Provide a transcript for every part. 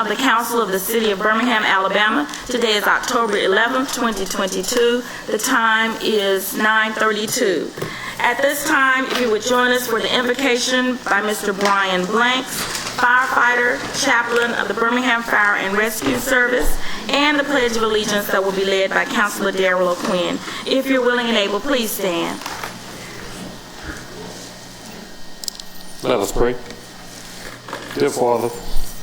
of the Council of the City of Birmingham, Alabama. Today is October 11th, 2022. The time is 9:32. At this time, if you would join us for the invocation by Mr. Brian Blanks, firefighter, chaplain of the Birmingham Fire and Rescue Service, and the Pledge of Allegiance that will be led by Councilor Darrell O'Quinn. If you're willing and able, please stand. Let us pray. Dear Father,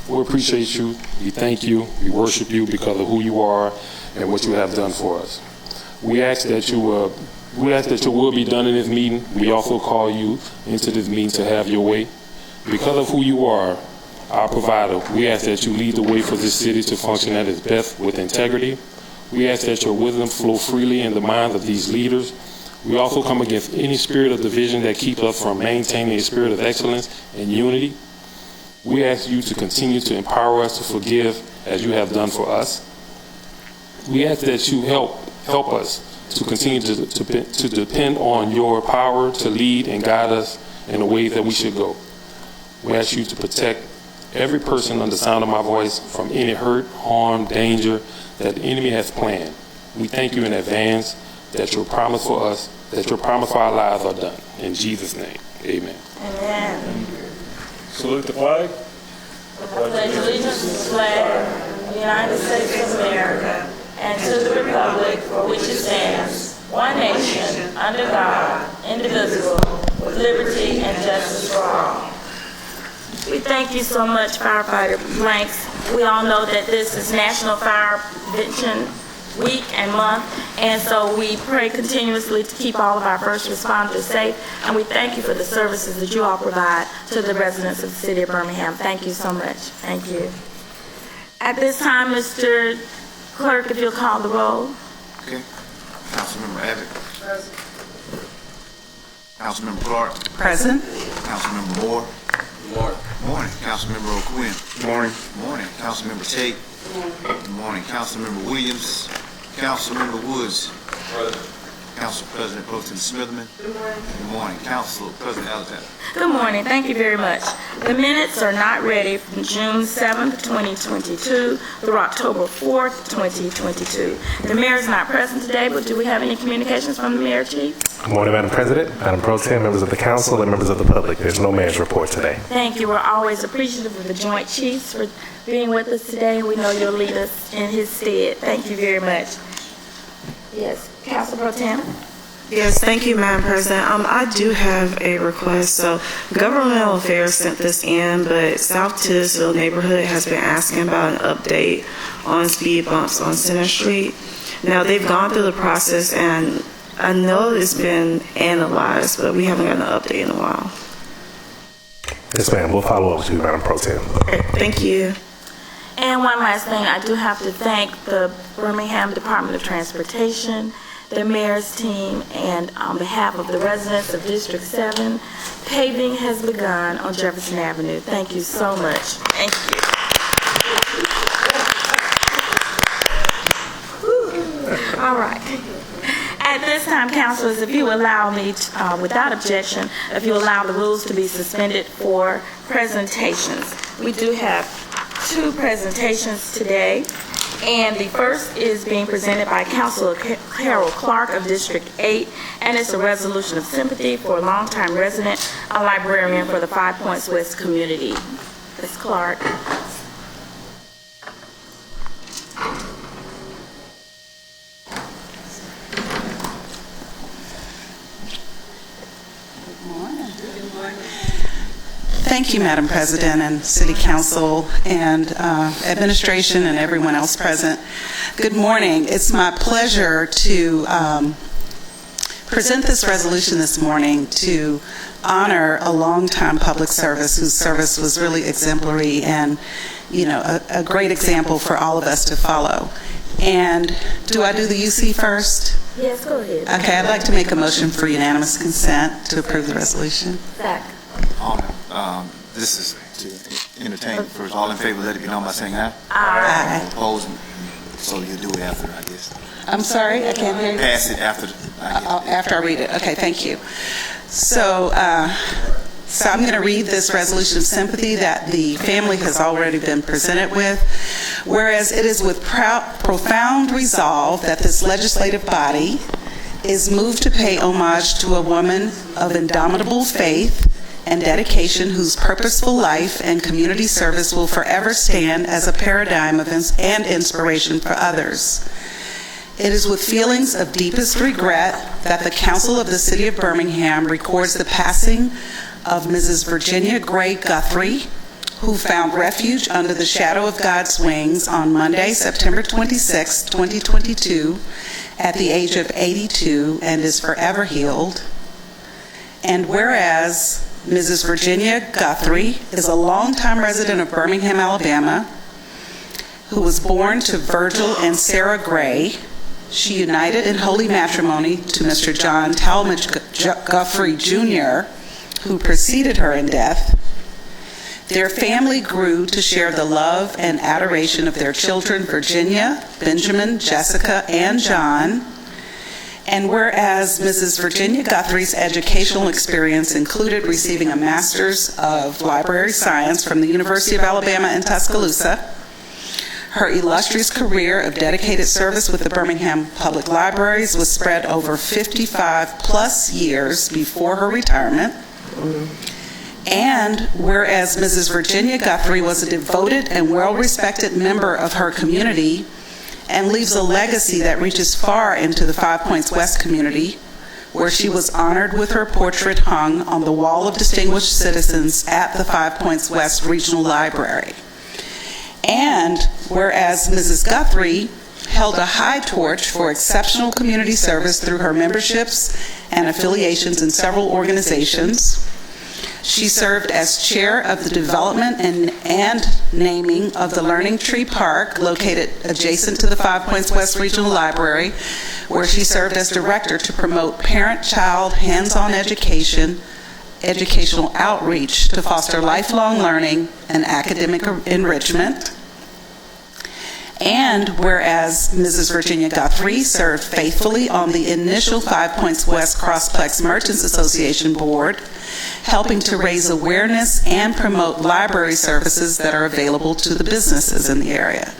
we appreciate you, we thank you, we worship you because of who you are and what you have done for us. We ask that your will be done in this meeting. We also call you into this meeting to have your way. Because of who you are, our provider, we ask that you lead the way for this city to function at its best with integrity. We ask that your wisdom flow freely in the minds of these leaders. We also come against any spirit of division that keeps us from maintaining a spirit of excellence and unity. We ask you to continue to empower us to forgive as you have done for us. We ask that you help us to continue to depend on your power to lead and guide us in the ways that we should go. We ask you to protect every person under the sound of my voice from any hurt, harm, danger that the enemy has planned. We thank you in advance that your promise for us, that your promise for our lives are done. In Jesus' name, amen. Amen. Salute the flag. I pledge allegiance to the flag of the United States of America and to the republic for which it stands, one nation, under God, indivisible, with liberty and justice for all. We thank you so much, Firefighter Blanks. We all know that this is National Fire Prevention Week and month, and so we pray continuously to keep all of our first responders safe, and we thank you for the services that you all provide to the residents of the city of Birmingham. Thank you so much. Thank you. At this time, Mr. Clerk, if you'll call the roll. Okay. Councilmember Abbott. Present. Councilmember Clark. Present. Councilmember Moore. Morning. Morning. Councilmember O'Quinn. Morning. Morning. Councilmember Tate. Good morning. Councilmember Williams. Councilmember Woods. Present. Council President Pro Tem Smitherman. Good morning. Good morning. Council President Alexander. Good morning. Thank you very much. The minutes are not ready from June 7th, 2022 through October 4th, 2022. The mayor is not present today, but do we have any communications from the mayor, Chief? Good morning, Madam President, Madam Pro Tem, members of the council, and members of the public. There's no mayor's report today. Thank you. We're always appreciative of the Joint Chiefs for being with us today. We know you'll lead us in his stead. Thank you very much. Yes, Council Pro Tem. Yes, thank you, Madam President. I do have a request. So Governmental Affairs sent this in, but South Titusville neighborhood has been asking about an update on speed bumps on Center Street. Now, they've gone through the process, and I know it's been analyzed, but we haven't gotten an update in a while. Yes, ma'am. We'll follow up with you, Madam Pro Tem. Okay, thank you. And one last thing, I do have to thank the Birmingham Department of Transportation, the mayor's team, and on behalf of the residents of District 7, paving has begun on Jefferson Avenue. Thank you so much. Thank you. All right. At this time, councilors, if you allow me, without objection, if you allow the rules to be suspended for presentations. We do have 2 presentations today, and the first is being presented by Councilor Carol Clark of District 8, and it's a resolution of sympathy for a longtime resident, a librarian for the 5 Points West community. Ms. Clark. Thank you, Madam President and City Council and administration and everyone else present. Good morning. It's my pleasure to present this resolution this morning to honor a longtime public service whose service was really exemplary and, you know, a great example for all of us to follow. And do I do the UC first? Yes, go ahead. Okay, I'd like to make a motion for unanimous consent to approve the resolution. Zach. This is to entertain first. All in favor, let it be known by saying aye. Aye. Opposed? So you do it after, I guess. I'm sorry, I can't hear you. Pass it after, I guess. After I read it. Okay, thank you. So So I'm going to read this resolution of sympathy that the family has already been presented with. Whereas it is with profound resolve that this legislative body is moved to pay homage to a woman of indomitable faith and dedication whose purposeful life and community service will forever stand as a paradigm of and inspiration for others. It is with feelings of deepest regret that the Council of the City of Birmingham records the passing of Mrs. Virginia Gray Guthrie, who found refuge under the shadow of God's wings on Monday, September 26, 2022, at the age of 82 and is forever healed. And whereas Mrs. Virginia Guthrie is a longtime resident of Birmingham, Alabama, who was born to Virgil and Sarah Gray, she united in holy matrimony to Mr. John Talmadge Guthrie, Jr., who preceded her in death. Their family grew to share the love and adoration of their children, Virginia, Benjamin, Jessica, and John. And whereas Mrs. Virginia Guthrie's educational experience included receiving a Master's of Library Science from the University of Alabama in Tuscaloosa, her illustrious career of dedicated service with the Birmingham Public Libraries was spread over 55 plus years before her retirement. And whereas Mrs. Virginia Guthrie was a devoted and well-respected member of her community and leaves a legacy that reaches far into the Five Points West community, where she was honored with her portrait hung on the Wall of Distinguished Citizens at the Five Points West Regional Library. And whereas Mrs. Guthrie held a high torch for exceptional community service through her memberships and affiliations in several organizations, she served as chair of the development and naming of the Learning Tree Park, located adjacent to the Five Points West Regional Library, where she served as director to promote parent-child hands-on educational outreach to foster lifelong learning and academic enrichment. And whereas Mrs. Virginia Guthrie served faithfully on the initial Five Points West Crossplex Merchants Association board, helping to raise awareness and promote library services that are available to the businesses in the area.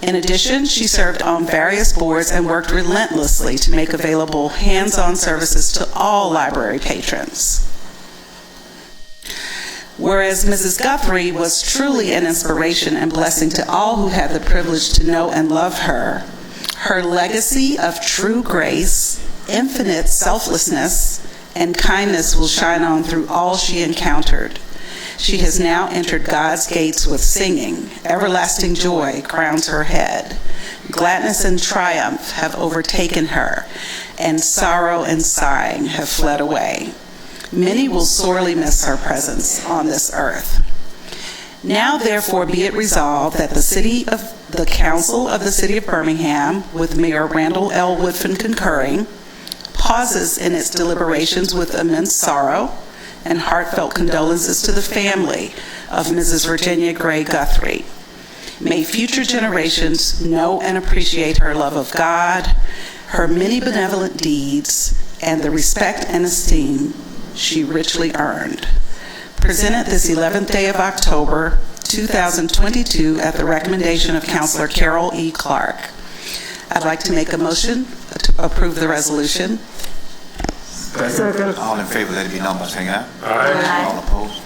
In addition, she served on various boards and worked relentlessly to make available hands-on services to all library patrons. Whereas Mrs. Guthrie was truly an inspiration and blessing to all who had the privilege to know and love her, her legacy of true grace, infinite selflessness, and kindness will shine on through all she encountered. She has now entered God's gates with singing. Everlasting joy crowns her head. Gladness and triumph have overtaken her, and sorrow and sighing have fled away. Many will sorely miss her presence on this earth. Now, therefore, be it resolved that the Council of the City of Birmingham, with Mayor Randall L. Woodfin concurring, pauses in its deliberations with immense sorrow and heartfelt condolences to the family of Mrs. Virginia Gray Guthrie. May future generations know and appreciate her love of God, her many benevolent deeds, and the respect and esteem she richly earned. Presented this 11th day of October, 2022, at the recommendation of Councilor Carol E. Clark. I'd like to make a motion to approve the resolution. Second. All in favor, let it be known by saying aye. Aye. All opposed?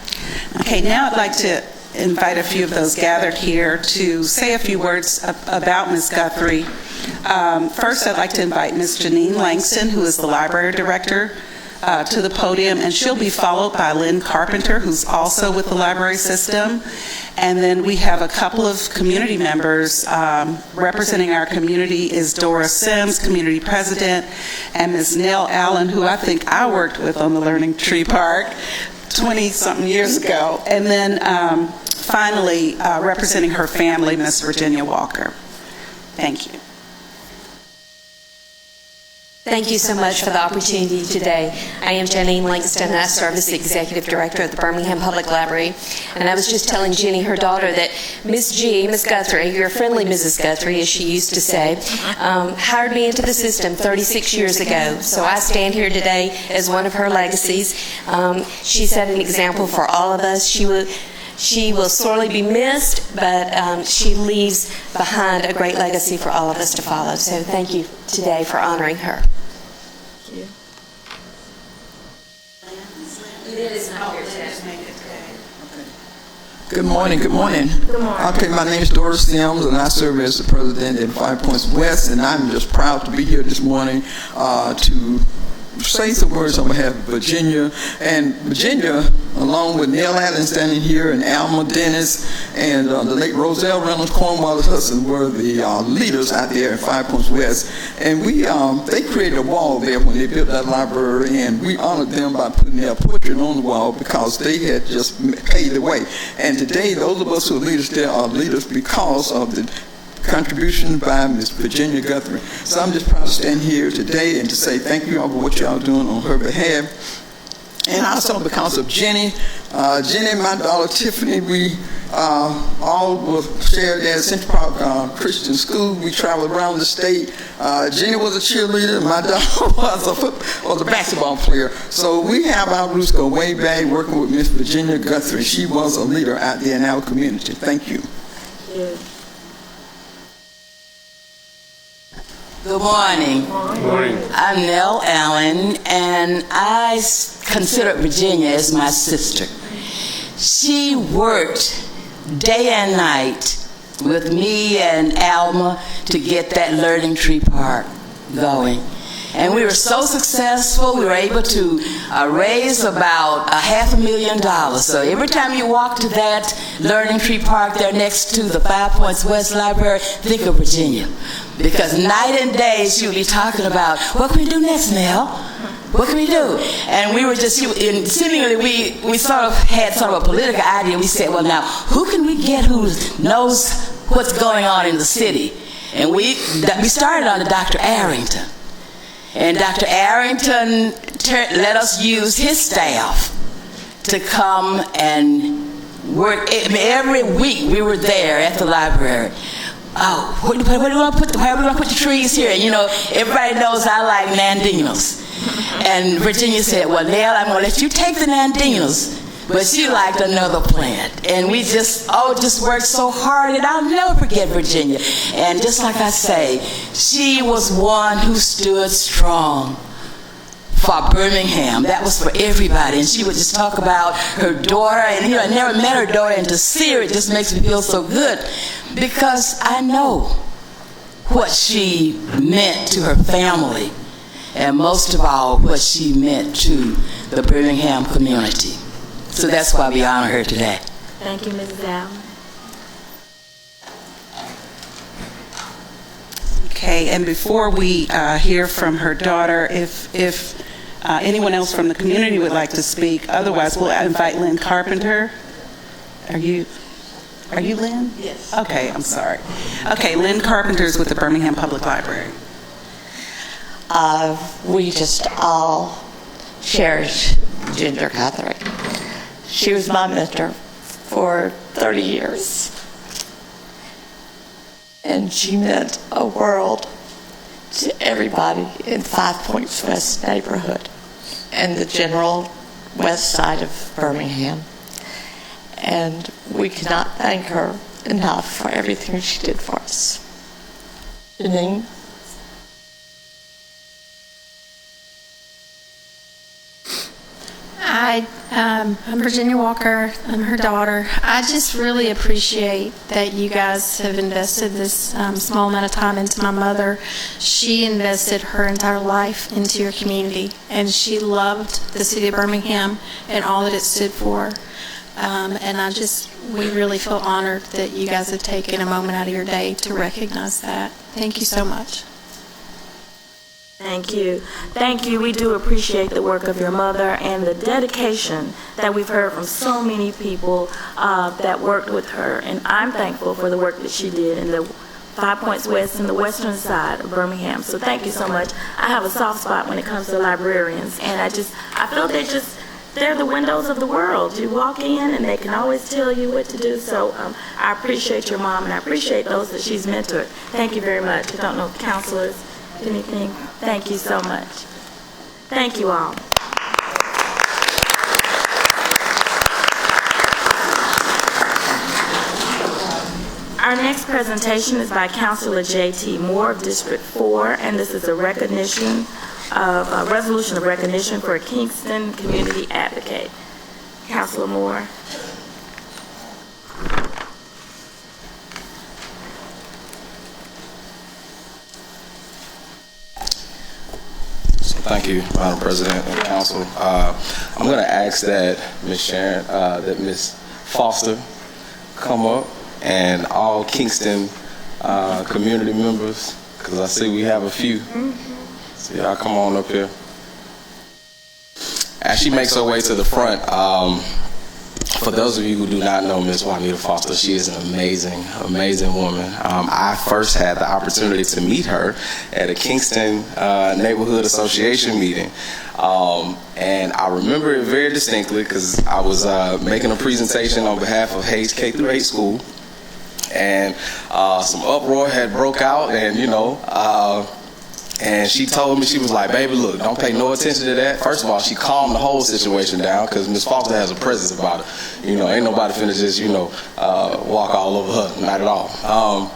Okay, now I'd like to invite a few of those gathered here to say a few words about Ms. Guthrie. First, I'd like to invite Ms. Janine Langston, who is the library director, to the podium, and she'll be followed by Lynn Carpenter, who's also with the library system. And then we have a couple of community members representing our community is Dora Sims, community president, and Ms. Nell Allen, who I think I worked with on the Learning Tree Park 20-something years ago. And then finally, representing her family, Ms. Virginia Walker. Thank you. Thank you so much for the opportunity today. I am Janine Langston, and I serve as the Executive Director of the Birmingham Public Library. And I was just telling Jenny, her daughter, that Miss Guthrie, your friendly Mrs. Guthrie, as she used to say, hired me into the system 36 years ago. So I stand here today as one of her legacies. She set an example for all of us. She will sorely be missed, but she leaves behind a great legacy for all of us to follow. So thank you today for honoring her. Thank you. Good morning. Good morning. Okay, my name is Doris Sims, and I serve as the president at 5 Points West, and I'm just proud to be here this morning to say some words on behalf of Virginia. And Virginia, along with Neil Allen standing here, and Alma Dennis, and the late Roselle Reynolds Cornwallis Hudson were the leaders out there at 5 Points West. And they created a wall there when they built that library, and we honored them by putting their portrait on the wall because they had just paved the way. And today, those of us who are leaders there are leaders because of the contribution by Ms. Virginia Guthrie. So I'm just proud to stand here today and to say thank you all for what y'all doing on her behalf. And also because of Jenny, my daughter Tiffany, we all were shared at Central Park Christian School. We traveled around the state. Jenny was a cheerleader, and my daughter was a basketball player. So we have our roots go way back working with Ms. Virginia Guthrie. She was a leader out there in our community. Thank you. Yeah. Good morning. Good morning. I'm Nell Allen, and I consider Virginia as my sister. She worked day and night with me and Alma to get that Learning Tree Park going. And we were so successful, we were able to raise about $500,000. So every time you walk to that Learning Tree Park there next to the 5 Points West Library, think of Virginia. Because night and day she would be talking about, what can we do next, Nell? What can we do? And we were just, seemingly we sort of had sort of a political idea. We said, well now, who can we get who knows what's going on in the city? And we started on Dr. Arrington. And Dr. Arrington let us use his staff to come and work. Every week we were there at the library. Oh, where do we want to put the trees here? You know, everybody knows I like nandinos. And Virginia said, well, Nell, I'm going to let you take the nandinos. But she liked another plant. And we just worked so hard, and I'll never forget Virginia. And just like I say, she was one who stood strong for Birmingham. That was for everybody. And she would just talk about her daughter. And, I never met her daughter, and to see her, it just makes me feel so good. Because I know what she meant to her family. And most of all, what she meant to the Birmingham community. So that's why we honor her today. Thank you, Mrs. Allen. Okay, and before we hear from her daughter, if anyone else from the community would like to speak, otherwise we'll invite Lynn Carpenter. Are you Lynn? Yes. Okay, I'm sorry. Okay, Lynn Carpenter is with the Birmingham Public Library. We just all cherish Ginger Guthrie. She was my mentor for 30 years. And she meant a world to everybody in 5 Points West neighborhood and the general west side of Birmingham. And we cannot thank her enough for everything she did for us. Janine? I'm Virginia Walker. I'm her daughter. I just really appreciate that you guys have invested this small amount of time into my mother. She invested her entire life into your community, and she loved the city of Birmingham and all that it stood for. And we really feel honored that you guys have taken a moment out of your day to recognize that. Thank you so much. Thank you. Thank you. We do appreciate the work of your mother and the dedication that we've heard from so many people that worked with her. And I'm thankful for the work that she did in the 5 Points West and the western side of Birmingham. So thank you so much. I have a soft spot when it comes to librarians, and I feel they're the windows of the world. You walk in and they can always tell you what to do. So I appreciate your mom, and I appreciate those that she's mentored. Thank you very much. I don't know if counselors, anything. Thank you so much. Thank you all. Our next presentation is by Councilor J.T. Moore of District 4, and this is a resolution of recognition for a Kingston community advocate. Councilor Moore. Thank you, Madam President and Council. I'm going to ask that Ms. Foster come up, and all Kingston community members, because I see we have a few. So y'all come on up here. As she makes her way to the front, for those of you who do not know Ms. Juanita Foster, she is an amazing, amazing woman. I first had the opportunity to meet her at a Kingston Neighborhood Association meeting. And I remember it very distinctly because I was making a presentation on behalf of Hayes K-8 school. And some uproar had broke out, and and she told me, she was like, baby, look, don't pay no attention to that. First of all, she calmed the whole situation down because Ms. Foster has a presence about her. Ain't nobody finna just, walk all over her, not at all.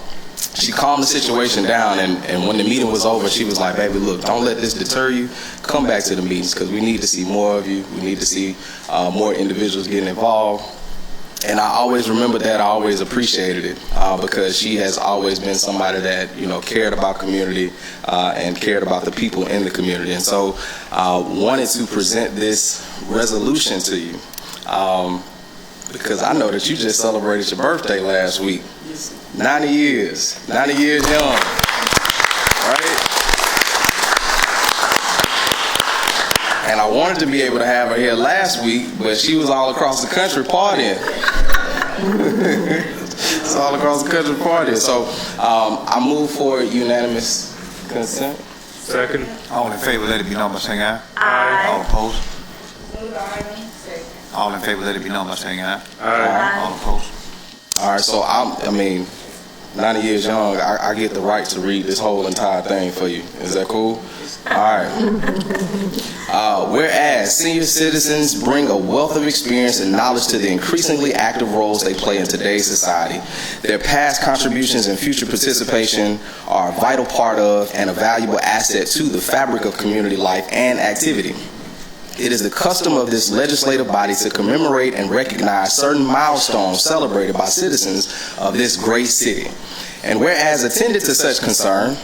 She calmed the situation down, and when the meeting was over, she was like, baby, look, don't let this deter you. Come back to the meetings because we need to see more of you. We need to see more individuals getting involved. And I always remember that. I always appreciated it because she has always been somebody that, cared about community and cared about the people in the community. And so wanted to present this resolution to you because I know that you just celebrated your birthday last week. 90 years young, right? And I wanted to be able to have her here last week, but she was all across the country partying. It's all across the country partying. So I move for unanimous consent. Second. All in favor, let it be known by saying aye. Aye. All opposed? All in favor, let it be known by saying aye. Aye. All opposed? All right, so 90 years young, I get the right to read this whole entire thing for you. Is that cool? All right. Whereas senior citizens bring a wealth of experience and knowledge to the increasingly active roles they play in today's society, their past contributions and future participation are a vital part of and a valuable asset to the fabric of community life and activity. It is the custom of this legislative body to commemorate and recognize certain milestones celebrated by citizens of this great city. And whereas attended to such concern,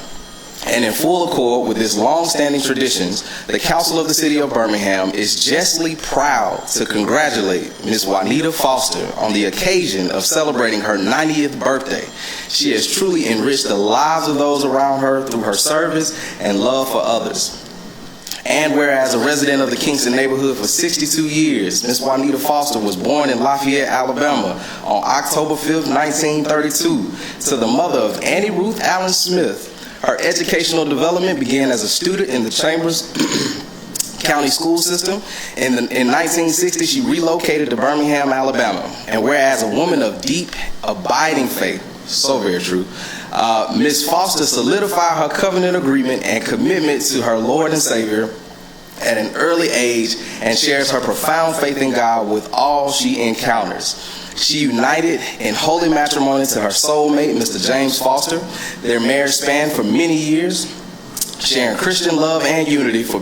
and in full accord with its long-standing traditions, the Council of the City of Birmingham is justly proud to congratulate Ms. Juanita Foster on the occasion of celebrating her 90th birthday. She has truly enriched the lives of those around her through her service and love for others. And whereas a resident of the Kingston neighborhood for 62 years, Ms. Juanita Foster was born in Lafayette, Alabama on October 5th, 1932, to the mother of Annie Ruth Allen Smith. Her educational development began as a student in the Chambers County school system. In 1960, she relocated to Birmingham, Alabama. And whereas a woman of deep, abiding faith, so very true, Ms. Foster solidified her covenant agreement and commitment to her Lord and Savior at an early age and shares her profound faith in God with all she encounters. She united in holy matrimony to her soulmate, Mr. James Foster. Their marriage spanned for many years, sharing Christian love and unity for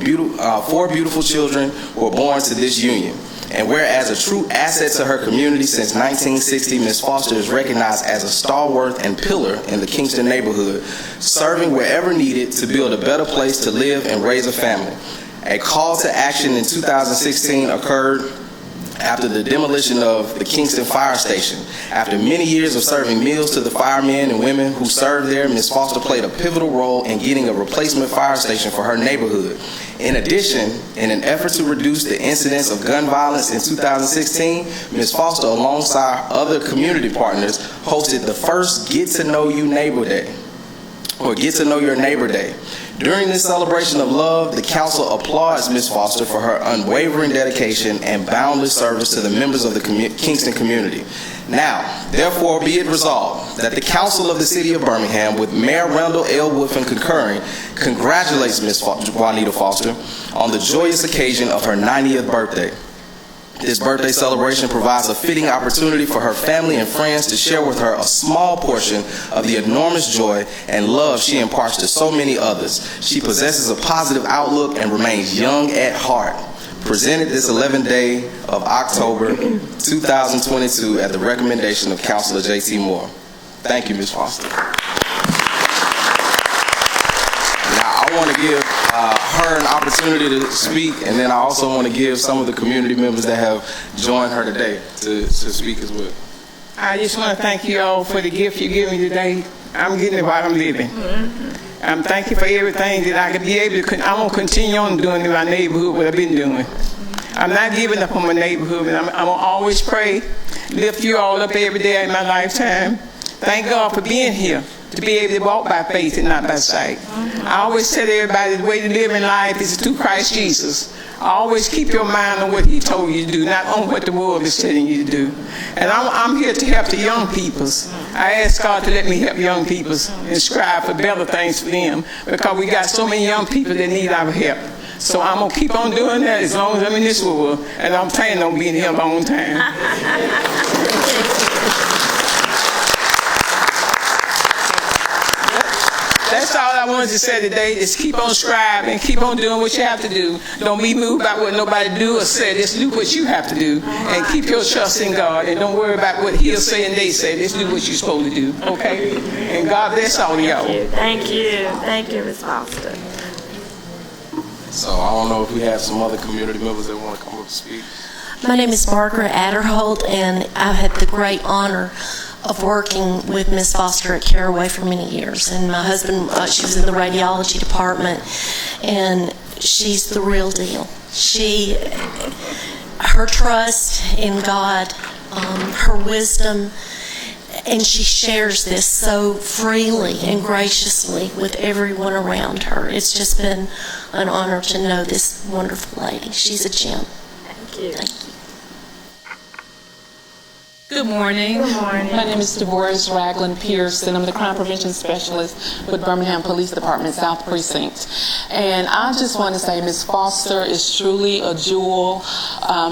four beautiful children who were born to this union. And whereas a true asset to her community since 1960, Ms. Foster is recognized as a stalwart and pillar in the Kingston neighborhood, serving wherever needed to build a better place to live and raise a family. A call to action in 2016 occurred after the demolition of the Kingston Fire Station. After many years of serving meals to the firemen and women who served there, Ms. Foster played a pivotal role in getting a replacement fire station for her neighborhood. In addition, in an effort to reduce the incidence of gun violence in 2016, Ms. Foster, alongside other community partners, hosted the first Get to Know You Neighbor Day. or Get to Know Your Neighbor Day. During this celebration of love, the council applauds Ms. Foster for her unwavering dedication and boundless service to the members of the Kingston community. Now, therefore, be it resolved that the council of the city of Birmingham, with Mayor Randall L. Woodfin concurring, congratulates Ms. Juanita Foster on the joyous occasion of her 90th birthday. This birthday celebration provides a fitting opportunity for her family and friends to share with her a small portion of the enormous joy and love she imparts to so many others. She possesses a positive outlook and remains young at heart. Presented this 11th day of October 2022 at the recommendation of Councilor J.T. Moore. Thank you, Ms. Foster. Now, I want to give her an opportunity to speak, and then I also want to give some of the community members that have joined her today to speak as well. I just want to thank you all for the gift you give me today. I'm getting it while I'm living. I'm thank you for everything that I can be able to. I'm going to continue on doing in my neighborhood what I've been doing. I'm not giving up on my neighborhood, and I'm going to always pray, lift you all up every day in my lifetime. Thank God for being here, to be able to walk by faith and not by sight. I always tell everybody the way to live in life is through Christ Jesus. Always keep your mind on what he told you to do, not on what the world is telling you to do. And I'm here to help the young peoples. I ask God to let me help young peoples and strive for better things for them, because we got so many young people that need our help. So I'm going to keep on doing that as long as I'm in this world, and I'm planning on being here a long time. That's all I wanted to say today, is keep on striving, keep on doing what you have to do. Don't be moved by what nobody do or say. Just do what you have to do, and keep your trust in God, and don't worry about what he'll say and they say. Just do what you're supposed to do, okay? And God bless all of y'all. Thank you. Thank you, Ms. Foster. So I don't know if we have some other community members that want to come up and speak. My name is Margaret Adderholt, and I've had the great honor of working with Ms. Foster at Caraway for many years. And my husband, she was in the radiology department, and she's the real deal. Her trust in God, her wisdom, and she shares this so freely and graciously with everyone around her. It's just been an honor to know this wonderful lady. She's a gem. Thank you. Thank you. Good morning. Good morning. My name is DeBoris Ragland Pearson. I'm the crime prevention specialist with Birmingham Police Department, South Precinct. And I just want to say Ms. Foster is truly a jewel.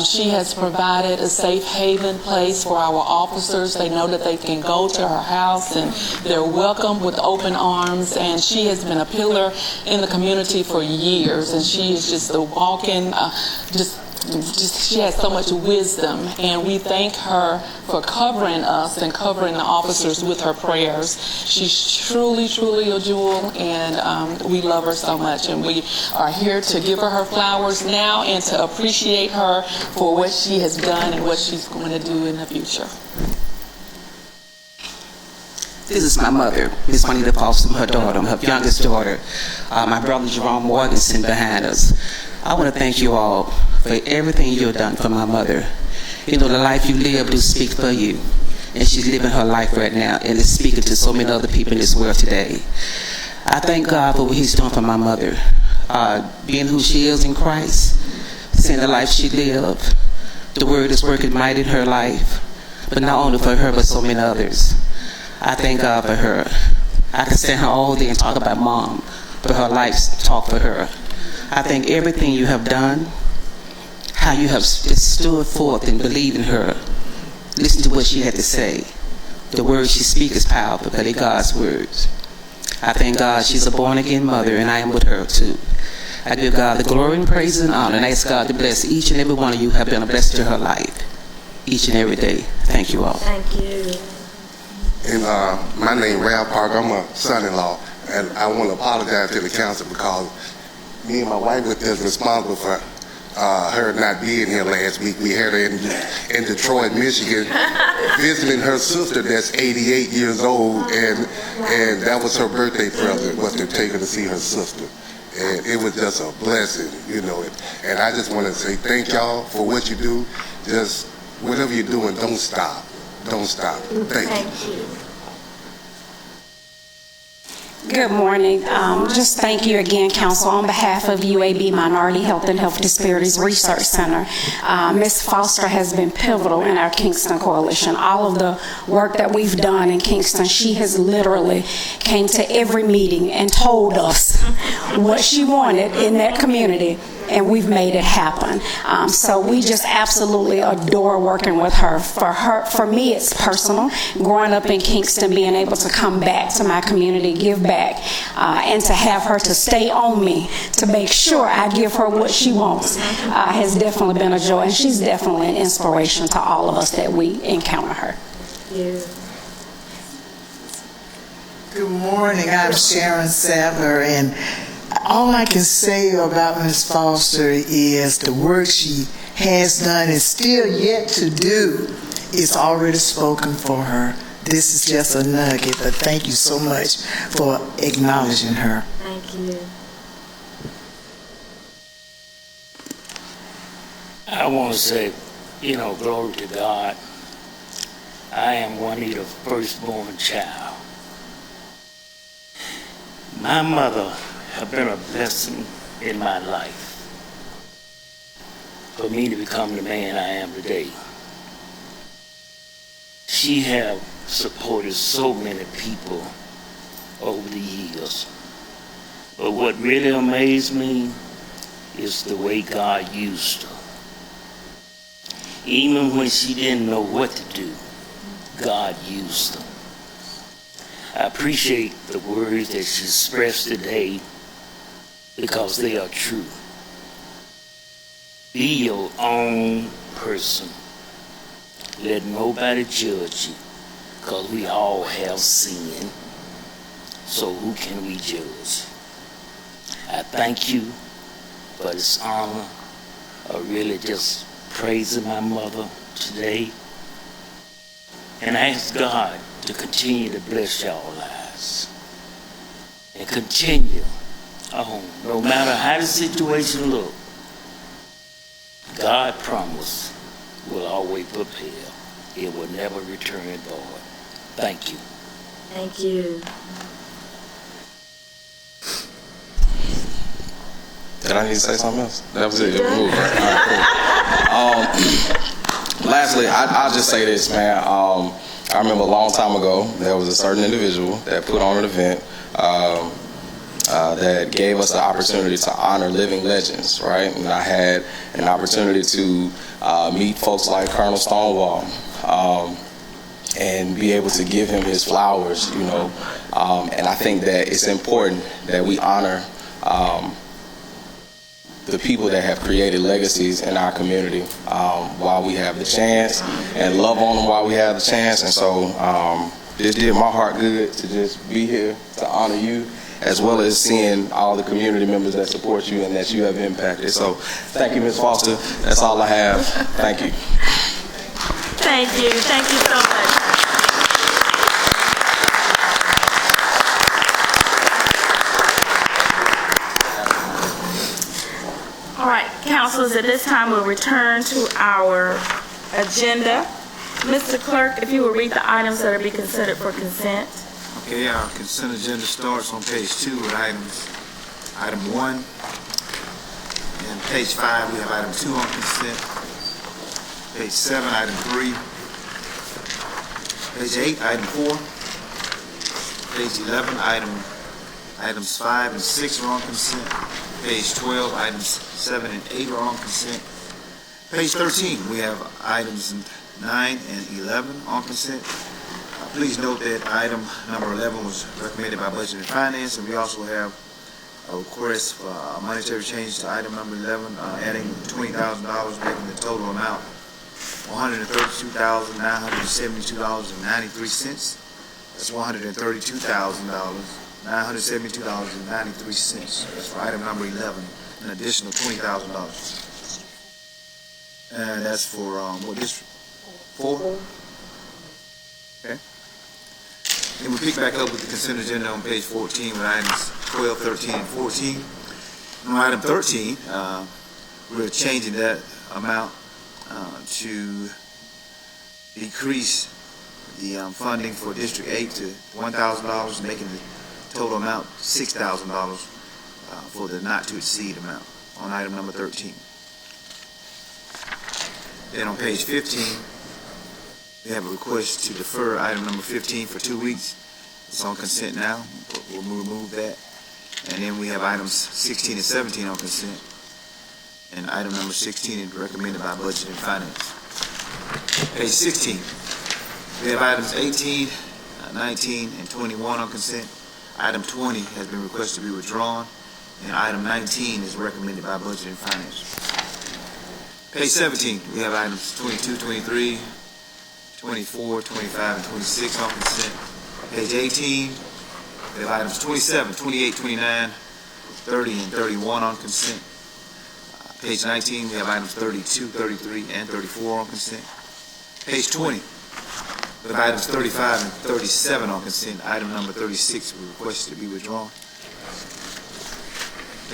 She has provided a safe haven place for our officers. They know that they can go to her house and they're welcomed with open arms. And she has been a pillar in the community for years. And she is just a walking, she has so much wisdom, and we thank her for covering us and covering the officers with her prayers. She's truly, truly a jewel, and we love her so much, and we are here to give her flowers now and to appreciate her for what she has done and what she's going to do in the future. This is my mother, Miss Juanita Foster, her daughter, her youngest daughter. My brother Jerome Morganson behind us. I want to thank you all for everything you've done for my mother. You know, the life you live do speak for you. And she's living her life right now and is speaking to so many other people in this world today. I thank God for what he's doing for my mother. Being who she is in Christ, seeing the life she lived. The word is working mighty in her life. But not only for her, but so many others. I thank God for her. I can stand her all day and talk about Mom, but her life's talk for her. I thank everything you have done, how you have just stood forth and believed in her. Listen to what she had to say. The words she speaks is powerful, but they're God's words. I thank God she's a born-again mother, and I am with her too. I give God the glory and praise and honor, and I ask God to bless each and every one of you who have been a blessing to her life, each and every day. Thank you all. Thank you. And my name is Ralph Parker. I'm a son-in-law, and I want to apologize to the council because me and my wife were responsible for her not being here last week. We had her in Detroit, Michigan, visiting her sister that's 88 years old, and that was her birthday present, was to take her to see her sister. And it was just a blessing, you know. And I just want to say thank y'all for what you do. Just whatever you're doing, don't stop. Don't stop. Thank you. Good morning. Just thank you again, Council. On behalf of UAB Minority Health and Health Disparities Research Center, Ms. Foster has been pivotal in our Kingston Coalition. All of the work that we've done in Kingston, she has literally came to every meeting and told us what she wanted in that community, and we've made it happen. So we just absolutely adore working with her. For me, it's personal. Growing up in Kingston, being able to come back to my community, give back, and to have her to stay on me to make sure I give her what she wants has definitely been a joy, and she's definitely an inspiration to all of us that we encounter her. Yeah. Good morning. I'm Sharon Sadler, and all I can say about Ms. Foster is the work she has done and still yet to do is already spoken for her. This is just a nugget, but thank you so much for acknowledging her. Thank you. I want to say, glory to God. I am Juanita's firstborn child. My mother has been a blessing in my life for me to become the man I am today. She has supported so many people over the years. But what really amazed me is the way God used her. Even when she didn't know what to do, God used her. I appreciate the words that she expressed today because they are true. Be your own person. Let nobody judge you, because we all have sin. So who can we judge? I thank you for this honor of really just praising my mother today. And I ask God to continue to bless y'all lives. And continue on, no matter how the situation looks, God promised will always prepare. It will never return void. Thank you. Thank you. Did I need to say something else? That was it. It moved, right? All right, cool. Lastly, I'll just say this, man. I remember a long time ago, there was a certain individual that put on an event that gave us the opportunity to honor living legends, right? And I had an opportunity to meet folks like Colonel Stonewall and be able to give him his flowers, and I think that it's important that we honor the people that have created legacies in our community while we have the chance, and love on them while we have the chance. And so this did my heart good to just be here to honor you, as well as seeing all the community members that support you and that you have impacted. So thank you, Ms. Foster. That's all I have. Thank you. Thank you. Thank you so much. All right, councilors, at this time we'll return to our agenda. Mr. Clerk, if you will read the items that are be considered for consent. Okay, our consent agenda starts on page 2 with item 1. And page 5, we have item 2 on consent. Page 7, item 3. Page 8, item 4. Page 11, items 5 and 6 are on consent. Page 12, items 7 and 8 are on consent. Page 13, we have items 9 and 11 on consent. Please note that item number 11 was recommended by Budget and Finance, and we also have a request for a monetary change to item number 11, adding $20,000, making the total amount $132,972.93. That's $132,972.93. That's for item number 11, an additional $20,000. And that's for what district? 4? Okay. And we pick back up with the consent agenda on page 14 with items 12, 13, and 14. On item 13, we're changing that amount to decrease the funding for District 8 to $1,000, making the total amount $6,000 for the not to exceed amount on item number 13. Then on page 15, we have a request to defer item number 15 for 2 weeks. It's on consent now. We'll remove that. And then we have items 16 and 17 on consent. And item number 16 is recommended by Budget and Finance. Page 16, we have items 18, 19, and 21 on consent. Item 20 has been requested to be withdrawn, and item 19 is recommended by Budget and Finance. Page 17, we have items 22, 23, 24, 25, and 26 on consent. Page 18, we have items 27, 28, 29, 30, and 31 on consent. Page 19, we have items 32, 33, and 34 on consent. Page 20, we have items 35 and 37 on consent. Item number 36 we requested to be withdrawn.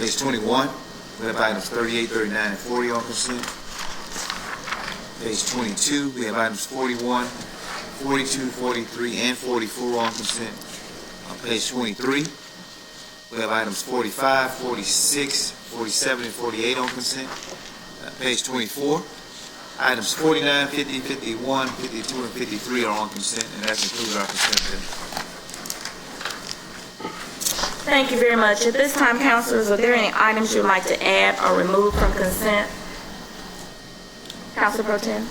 Page 21, we have items 38, 39, and 40 on consent. Page 22, we have items 41, 42, 43, and 44 on consent. On page 23, we have items 45, 46, 47, and 48 on consent. Page 24, items 49, 50, 51, 52, and 53 are on consent, and that concludes our consent agenda. Thank you very much. At this time, councilors, are there any items you'd like to add or remove from consent? Council Pro Tem.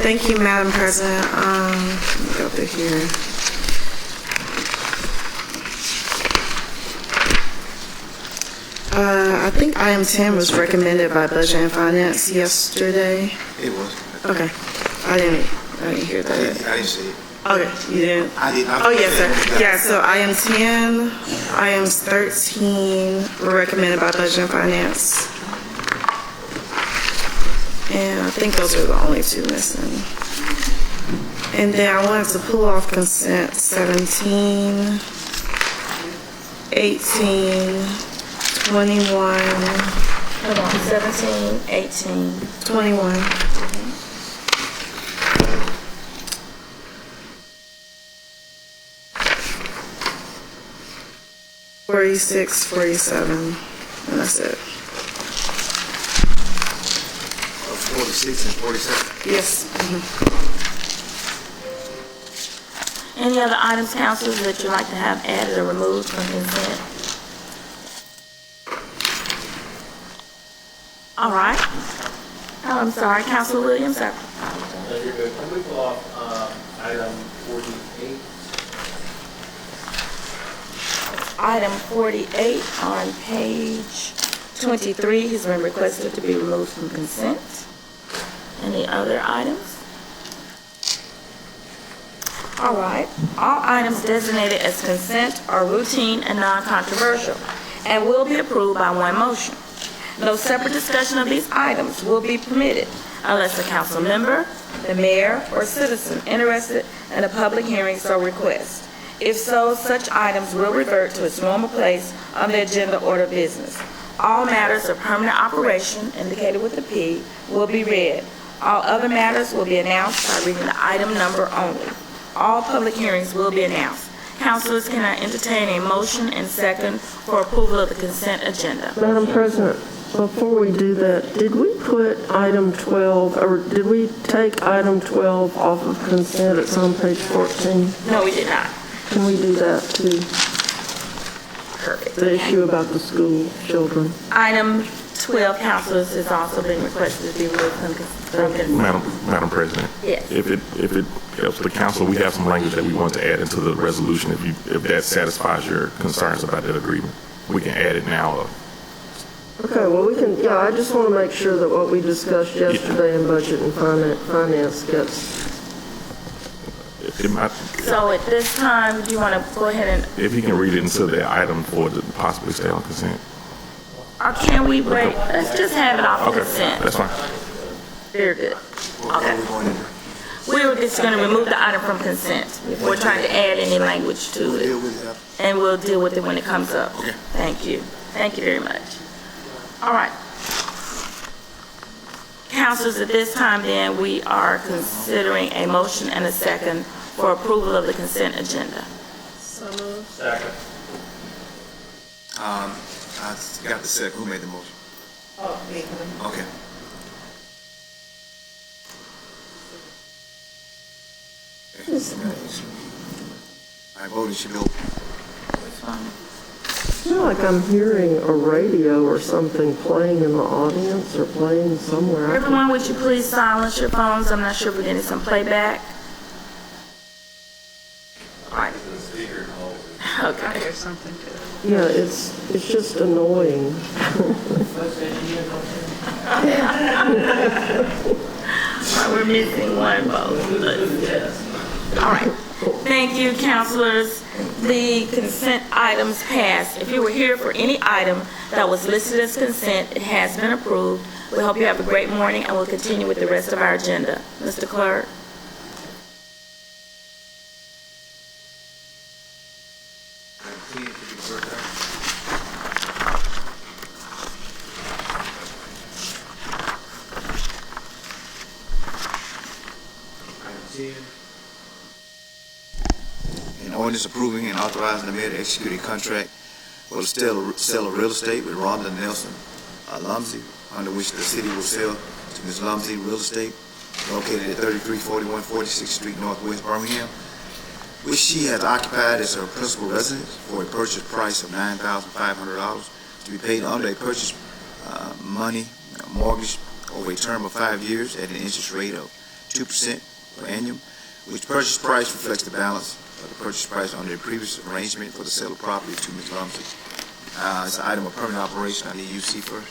Thank you, Madam President. Let me go through here. I think item 10 was recommended by Budget and Finance yesterday. It was. Okay. I didn't hear that. I didn't see it. Okay, you didn't? I did. Oh, yes, sir. Yeah, so item 10, items 13 were recommended by Budget and Finance. And I think those are the only two missing. And then I wanted to pull off consent 17, 18, 21. Hold on, 17, 18. 21. 46, 47, and that's it. 46 and 47? Yes. Any other items, councilors, that you'd like to have added or removed from consent? All right. Oh, I'm sorry, Councilor Williams, sir. No, you're good. Can we pull off item 48? Item 48 on page 23 has been requested to be removed from consent. Any other items? All right. All items designated as consent are routine and non-controversial and will be approved by one motion. No separate discussion of these items will be permitted unless a council member, the mayor, or citizen interested in a public hearing so requests. If so, such items will revert to its normal place on the agenda order of business. All matters of permanent operation, indicated with a P, will be read. All other matters will be announced by reading the item number only. All public hearings will be announced. Councilors, can I entertain a motion and second for approval of the consent agenda? Madam President, before we do that, did we put item 12, or did we take item 12 off of consent? It's on page 14. No, we did not. Can we do that too? Perfect. The issue about the school children. Item 12, councilors, has also been requested to be removed from consent. Madam President. Yes. If it helps the council, we have some language that we want to add into the resolution. If that satisfies your concerns about that agreement, we can add it now. Okay, well, we can, yeah, I just want to make sure that what we discussed yesterday in Budget and Finance gets. So at this time, do you want to go ahead and, If he can read it into the item for it to possibly stay on consent. or can we wait? Let's just have it off of consent. That's fine. Very good. Okay. We were just going to remove the item from consent. We're trying to add any language to it. And we'll deal with it when it comes up. Okay. Thank you. Thank you very much. All right. Councilors, at this time then, we are considering a motion and a second for approval of the consent agenda. So moved. Second. I got the second. Who made the motion? Oh, me. Okay. My voting should be open. I feel like I'm hearing a radio or something playing in the audience or playing somewhere. Everyone, would you please silence your phones? I'm not sure if we're getting some playback. All right. Okay. I hear something too. Yeah, it's just annoying. We're missing one vote. All right. Thank you, councilors. The consent items passed. If you were here for any item that was listed as consent, it has been approved. We hope you have a great morning, and we'll continue with the rest of our agenda. Mr. Clerk. An ordinance approving and authorizing the mayor to execute a contract for the sale of real estate with Rhonda Nelson Lumsey, under which the city will sell to Ms. Lumsey Real Estate, located at 3341 46th Street Northwest, Birmingham, which she has occupied as her principal residence for a purchase price of $9,500 to be paid under a purchase money mortgage over a term of 5 years at an interest rate of 2% per annum, which purchase price reflects the balance of the purchase price under the previous arrangement for the sale of property to Ms. Lumsey. It's an item of permanent operation. I need you to see first.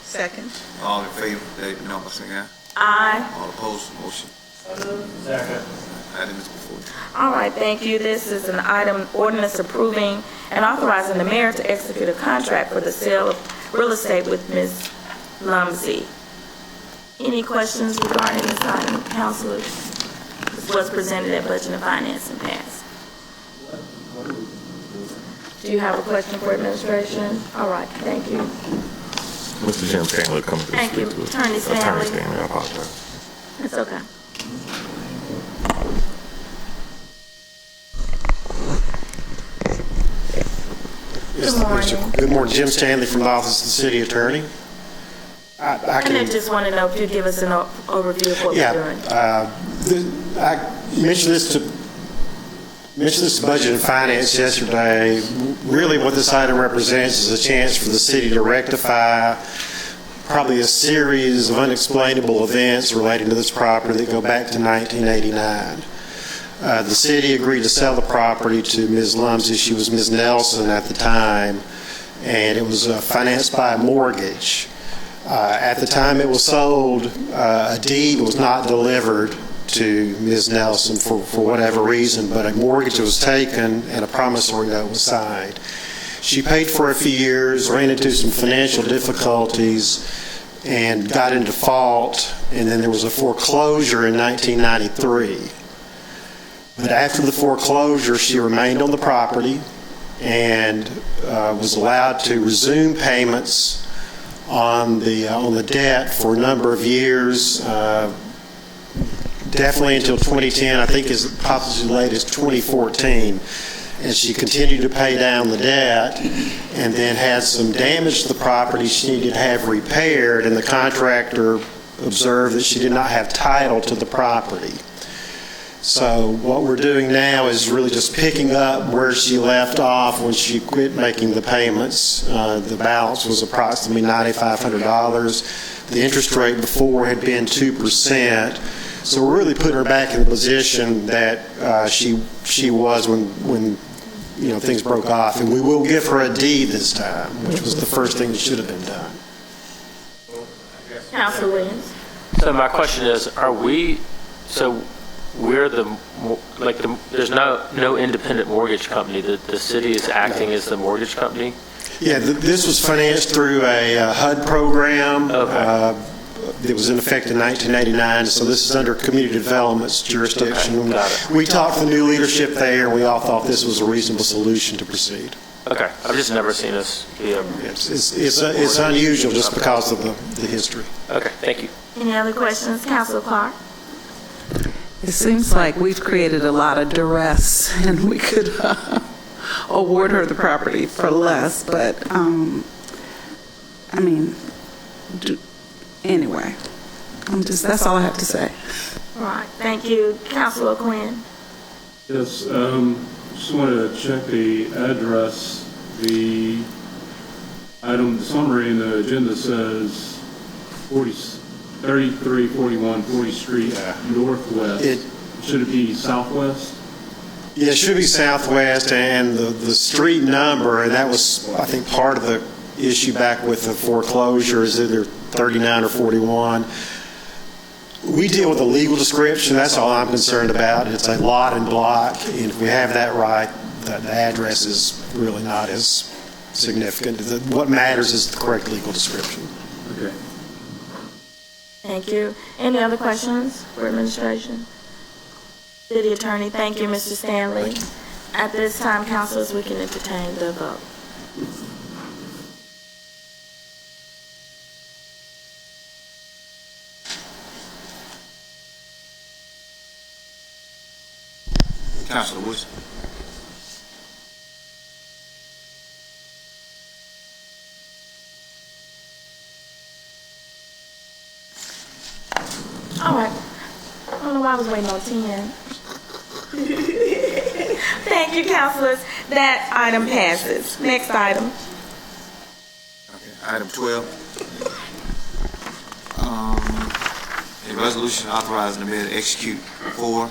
Second. All in favor, let it be known by saying aye. Aye. All opposed, motion. Second. Item is before you. All right, thank you. This is an item, ordinance approving and authorizing the mayor to execute a contract for the sale of real estate with Ms. Lumsey. Any questions regarding this item, councilors? This was presented at Budget and Finance and passed. Do you have a question for administration? All right, thank you. Mr. Jim Stanley coming to Thank speak you. to us. Attorney Stanley. I apologize. It's okay. Good morning. Good morning, Jim Stanley from the Office of the City Attorney. And I just want to know if you'd give us an overview of what we're doing. I mentioned this to Budget and Finance yesterday. Really what this item represents is a chance for the city to rectify probably a series of unexplainable events relating to this property that go back to 1989. The city agreed to sell the property to Ms. Lumsey. She was Ms. Nelson at the time, and it was financed by a mortgage. At the time it was sold, a deed was not delivered to Ms. Nelson for whatever reason, but a mortgage was taken and a promissory note was signed. She paid for a few years, ran into some financial difficulties, and got in default, and then there was a foreclosure in 1993. But after the foreclosure, she remained on the property and was allowed to resume payments on the debt for a number of years, definitely until 2010. I think as possibly as late as 2014. And she continued to pay down the debt, and then had some damage to the property she needed to have repaired, and the contractor observed that she did not have title to the property. So what we're doing now is really just picking up where she left off when she quit making the payments. The balance was approximately $9,500. The interest rate before had been 2%. So we're really putting her back in the position that she was when things broke off. And we will give her a deed this time, which was the first thing that should have been done. Councilor Williams. So my question is, there's no independent mortgage company. The city is acting as the mortgage company? Yeah, this was financed through a HUD program. Okay. It was in effect in 1989, so this is under community development's jurisdiction. Okay, got it. We talked to the new leadership there, and we all thought this was a reasonable solution to proceed. Okay, I've just never seen this be a... It's unusual just because of the history. Okay, thank you. Any other questions? Councilor Clark. It seems like we've created a lot of duress, and we could award her the property for less, but, anyway, that's all I have to say. All right, thank you. Councilor Quinn. Yes, just wanted to check the address. The item, the summary in the agenda says 3341 40th Street Northwest. Should it be southwest? Yeah, it should be southwest, and the street number, and that was, I think, part of the issue back with the foreclosure is either 39 or 41. We deal with a legal description. That's all I'm concerned about. It's a lot and block, and if we have that right, the address is really not as significant. What matters is the correct legal description. Okay. Thank you. Any other questions for administration? City Attorney, thank you, Mr. Stanley. At this time, councilors, we can entertain the vote. Councilor Woods. All right. I don't know why I was waiting on 10. Thank you, councilors. That item passes. Next item. Okay. Item 12. A resolution authorizing the mayor to execute for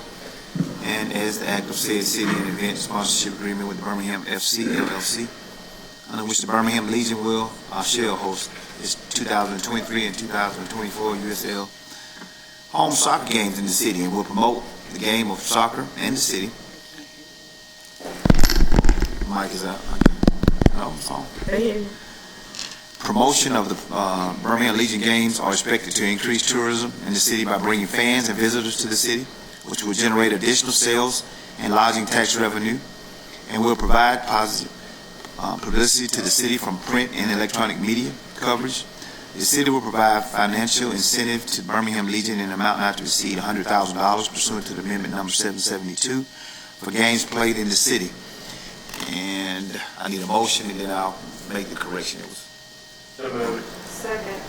and as the act of said city and event sponsorship agreement with the Birmingham FC LLC, under which the Birmingham Legion shall host its 2023 and 2024 USL home soccer games in the city and will promote the game of soccer in the city. Mic is out. No, phone. Promotion of the Birmingham Legion games are expected to increase tourism in the city by bringing fans and visitors to the city, which will generate additional sales and lodging tax revenue, and will provide positive publicity to the city from print and electronic media coverage. The city will provide financial incentive to Birmingham Legion in an amount not to exceed $100,000 pursuant to the amendment number 772 for games played in the city. And I need a motion, and then I'll make the correction. Second.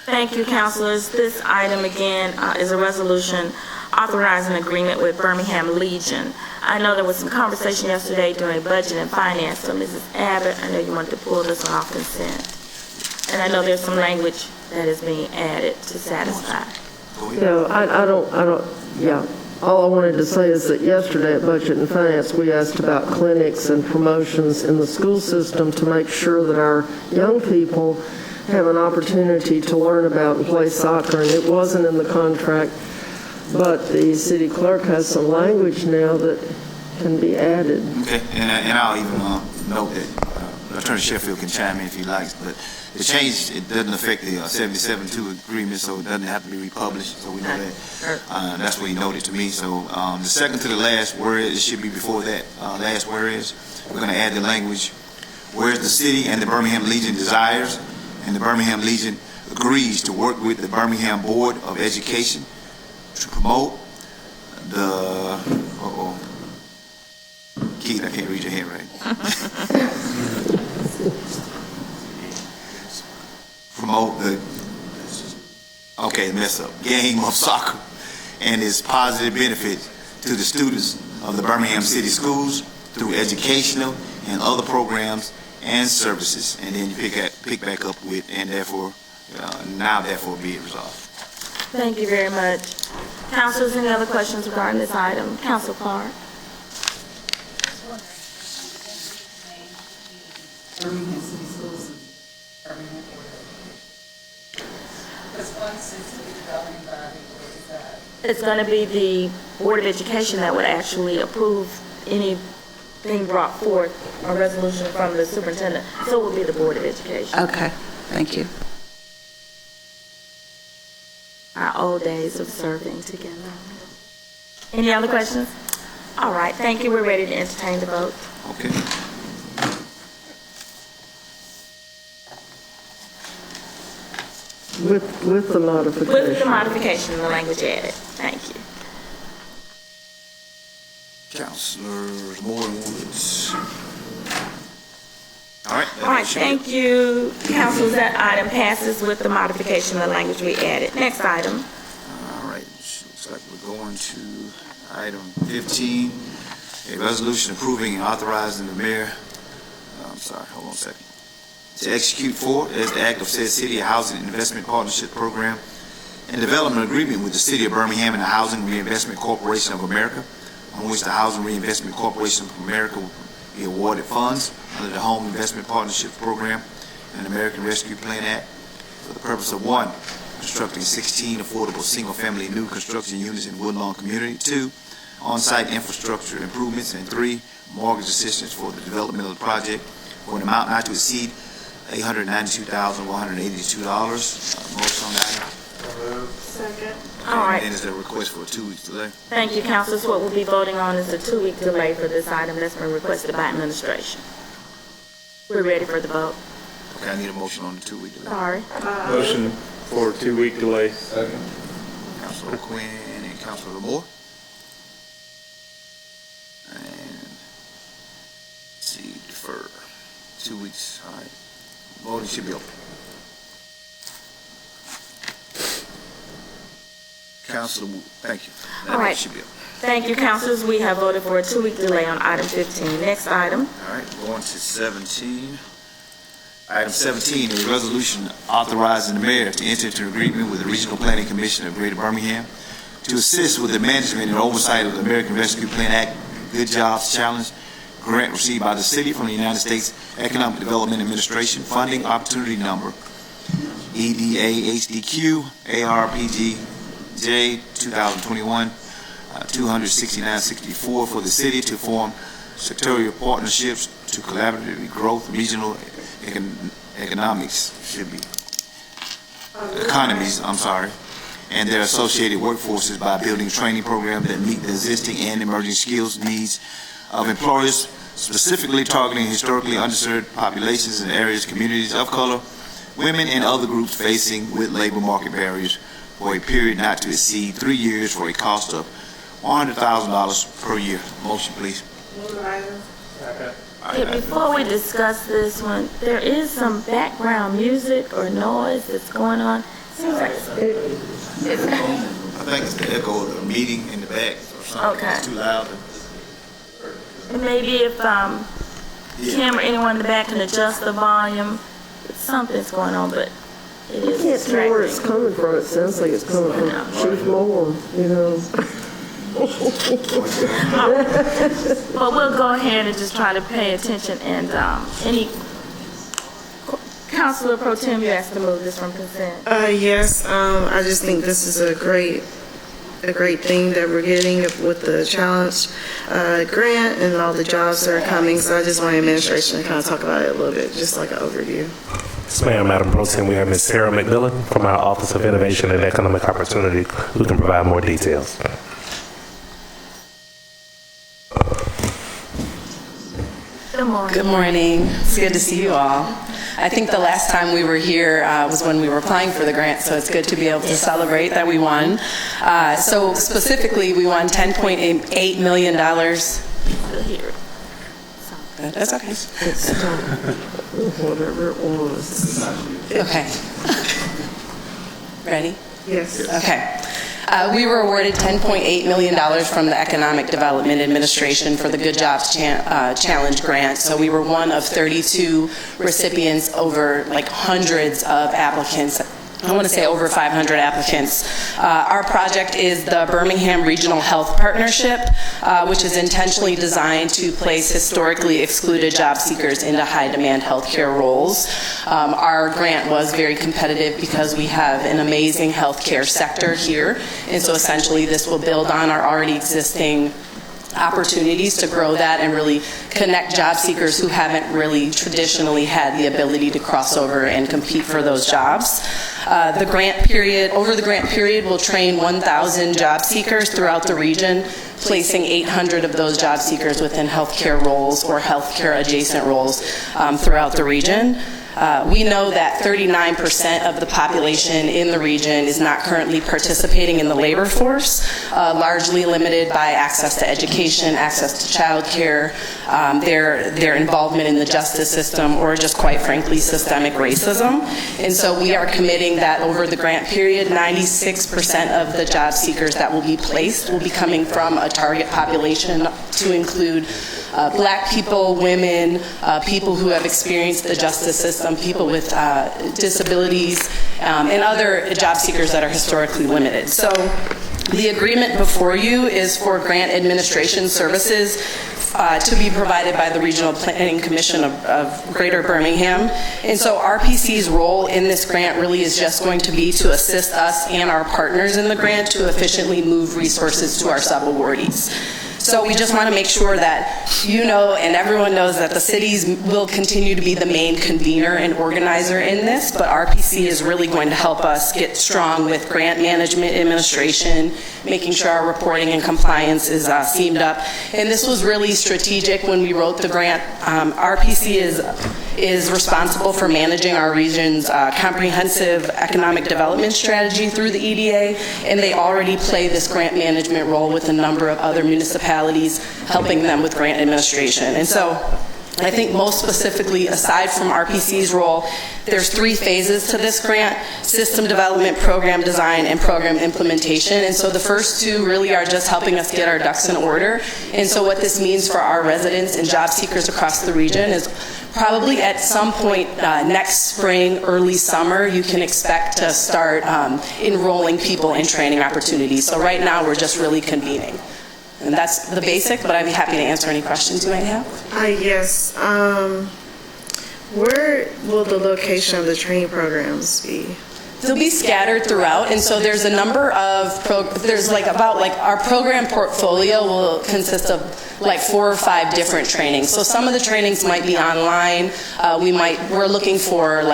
Thank you, councilors. This item again is a resolution authorizing an agreement with Birmingham Legion. I know there was some conversation yesterday during budget and finance, so Mrs. Abbott, I know you wanted to pull this one off consent. And I know there's some language that is being added to satisfy. Yeah, all I wanted to say is that yesterday at Budget and Finance, we asked about clinics and promotions in the school system to make sure that our young people have an opportunity to learn about and play soccer, and it wasn't in the contract, but the city clerk has some language now that can be added. Okay, and I'll even note that Attorney Sheffield can chime in if he likes, but the change, it doesn't affect the 77-2 agreement, so it doesn't have to be republished, so we know that. That's what he noted to me. So the second to the last word, it should be before that last word is. We're going to add the language, whereas the city and the Birmingham Legion desires, and the Birmingham Legion agrees to work with the Birmingham Board of Education to promote the, Keith, I can't read your hand right. Promote the, mess up, game of soccer and its positive benefits to the students of the Birmingham City Schools through educational and other programs and services. And then you pick back up with, and therefore, now therefore be it resolved. Thank you very much. Councilors, any other questions regarding this item? Council Clark. Birmingham City Schools and Birmingham Board of Education. It's going to be the Board of Education that would actually approve anything brought forth, a resolution from the superintendent. So it will be the Board of Education. Okay, thank you. Our old days of serving together. Any other questions? All right, thank you. We're ready to entertain the vote. Okay. With the modification. With the modification and the language added. Thank you. Councilors Moore and Woods. All right. All right, thank you, councilors. That item passes with the modification of the language we added. Next item. All right, looks like we're going to item 15, a resolution approving and authorizing the mayor, hold on a second, to execute as the act of said city a housing investment partnership program and development agreement with the city of Birmingham and the Housing Reinvestment Corporation of America, on which the Housing Reinvestment Corporation of America will be awarded funds under the Home Investment Partnership Program and the American Rescue Plan Act for the purpose of 1, constructing 16 affordable single-family new construction units in Woodlawn community, 2, on-site infrastructure improvements, and 3, mortgage assistance for the development of the project for an amount not to exceed $892,182. Motion on that. Second. All right. And is there a request for a 2-week delay? Thank you, councilors. What we'll be voting on is a 2-week delay for this item that's been requested by administration. We're ready for the vote. Okay, I need a motion on the 2-week delay. Sorry. Motion for 2-week delay. Second. Councilor Quinn and Councilor Moore. And let's see, defer 2 weeks. All right. Voting should be open. Councilor, thank you. All right. Should be open. Thank you, councilors. We have voted for a 2-week delay on item 15. Next item. All right, going to 17. Item 17 is a resolution authorizing the mayor to enter into an agreement with the Regional Planning Commission of Greater Birmingham to assist with the management and oversight of the American Rescue Plan Act Good Jobs Challenge grant received by the city from the United States Economic Development Administration, funding opportunity number EDA-HDQ ARPGJ 2021 26964 for the city to form sectorial partnerships to collaboratively growth regional economies, and their associated workforces by building training programs that meet the existing and emerging skills needs of employers, specifically targeting historically underserved populations in areas, communities of color, women, and other groups facing with labor market barriers for a period not to exceed 3 years for a cost of $100,000 per year. Motion, please. Yeah, before we discuss this one, there is some background music or noise that's going on. Seems like I think it's the echo of the meeting in the back or something. Okay. It's too loud. And maybe if Kim or anyone in the back can adjust the volume, something's going on, but it is I can't tell where it's distracting. coming from. It sounds like it's coming from Chief Moore, you know. But we'll go ahead and just try to pay attention. And any Councilor Pro Tem, you asked to move this from consent. Yes, I just think this is a great thing that we're getting with the challenge grant and all the jobs that are coming. So I just want administration to kind of talk about it a little bit, just like an overview. Yes, ma'am, Madam Pro Tem. We have Ms. Sarah McMillan from our Office of Innovation and Economic Opportunity who can provide more details. Good morning. Good morning. It's good to see you all. I think the last time we were here was when we were applying for the grant, so it's good to be able to celebrate that we won. So specifically, we won $10.8 million. That's okay. Whatever it was. Okay. Ready? Yes. Okay. We were awarded $10.8 million from the Economic Development Administration for the Good Jobs Challenge grant. So we were one of 32 recipients over like hundreds of applicants. I want to say over 500 applicants. Our project is the Birmingham Regional Health Partnership, which is intentionally designed to place historically excluded job seekers into high-demand healthcare roles. Our grant was very competitive because we have an amazing healthcare sector here, and so essentially this will build on our already existing opportunities to grow that and really connect job seekers who haven't really traditionally had the ability to cross over and compete for those jobs. Over the grant period, we'll train 1,000 job seekers throughout the region, placing 800 of those job seekers within healthcare roles or healthcare adjacent roles throughout the region. We know that 39% of the population in the region is not currently participating in the labor force, largely limited by access to education, access to child care, their involvement in the justice system, or just quite frankly systemic racism. And so we are committing that over the grant period, 96% of the job seekers that will be placed will be coming from a target population to include Black people, women, people who have experienced the justice system, people with disabilities, and other job seekers that are historically limited. So the agreement before you is for grant administration services to be provided by the Regional Planning Commission of Greater Birmingham. And so RPC's role in this grant really is just going to be to assist us and our partners in the grant to efficiently move resources to our sub-awardees. So we just want to make sure that you know and everyone knows that the cities will continue to be the main convener and organizer in this, but RPC is really going to help us get strong with grant management administration, making sure our reporting and compliance is seamed up. And this was really strategic when we wrote the grant. RPC is responsible for managing our region's comprehensive economic development strategy through the EDA, and they already play this grant management role with a number of other municipalities, helping them with grant administration. And so I think most specifically, aside from RPC's role, there's 3 phases to this grant: system development, program design, and program implementation. And so the first 2 really are just helping us get our ducks in order. And so what this means for our residents and job seekers across the region is probably at some point next spring, early summer, you can expect to start enrolling people in training opportunities. So right now we're just really convening. And that's the basic, but I'd be happy to answer any questions you might have. Yes. Where will the location of the training programs be? They'll be scattered throughout, and so there's a number of our program portfolio will consist of like 4 or 5 different trainings. So some of the trainings might be online. We're looking for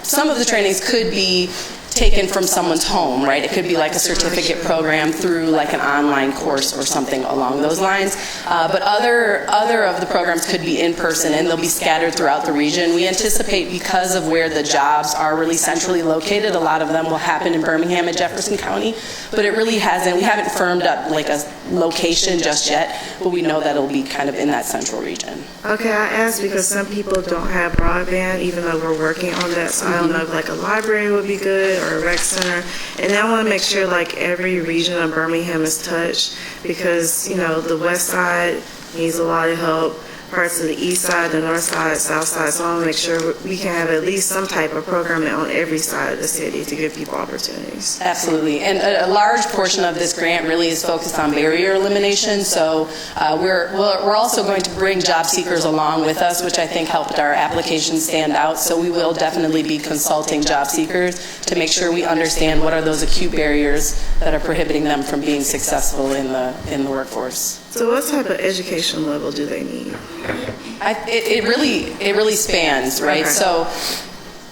some of the trainings could be taken from someone's home, right? It could be like a certificate program through like an online course or something along those lines. But other of the programs could be in person, and they'll be scattered throughout the region. We anticipate, because of where the jobs are really centrally located, a lot of them will happen in Birmingham and Jefferson County, but it really hasn't, we haven't firmed up like a location just yet, but we know that it'll be kind of in that central region. Okay, I asked because some people don't have broadband, even though we're working on that, so I don't know if like a library would be good or a rec center. And I want to make sure like every region of Birmingham is touched, because the west side needs a lot of help, parts of the east side, the north side, south side. So I want to make sure we can have at least some type of programming on every side of the city to give people opportunities. Absolutely. And a large portion of this grant really is focused on barrier elimination. So we're also going to bring job seekers along with us, which I think helped our application stand out. So we will definitely be consulting job seekers to make sure we understand what are those acute barriers that are prohibiting them from being successful in the workforce. So what type of education level do they need? It really spans, right? Okay. So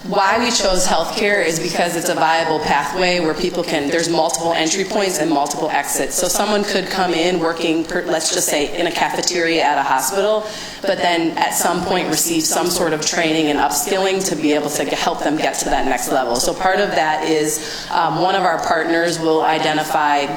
why we chose healthcare is because it's a viable pathway where people there's multiple entry points and multiple exits. So someone could come in working, let's just say, in a cafeteria at a hospital, but then at some point receive some sort of training and upskilling to be able to help them get to that next level. So part of that is one of our partners will identify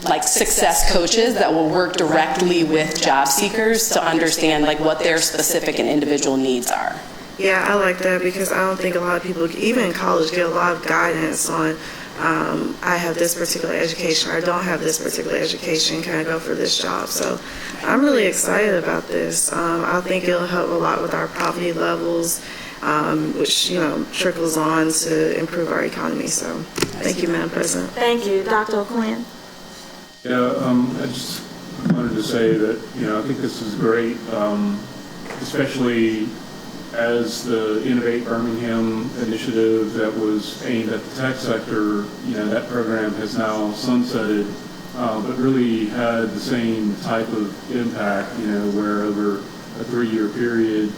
like success coaches that will work directly with job seekers to understand like what their specific and individual needs are. Yeah, I like that, because I don't think a lot of people, even in college, get a lot of guidance on I have this particular education or I don't have this particular education, can I go for this job? So I'm really excited about this. I think it'll help a lot with our poverty levels, which trickles on to improve our economy. So thank you, Madam President. Thank you. Dr. O'Quinn? Yeah, I just wanted to say that, I think this is great, especially as the Innovate Birmingham initiative that was aimed at the tech sector, that program has now sunsetted, but really had the same type of impact, where over a 3-year period,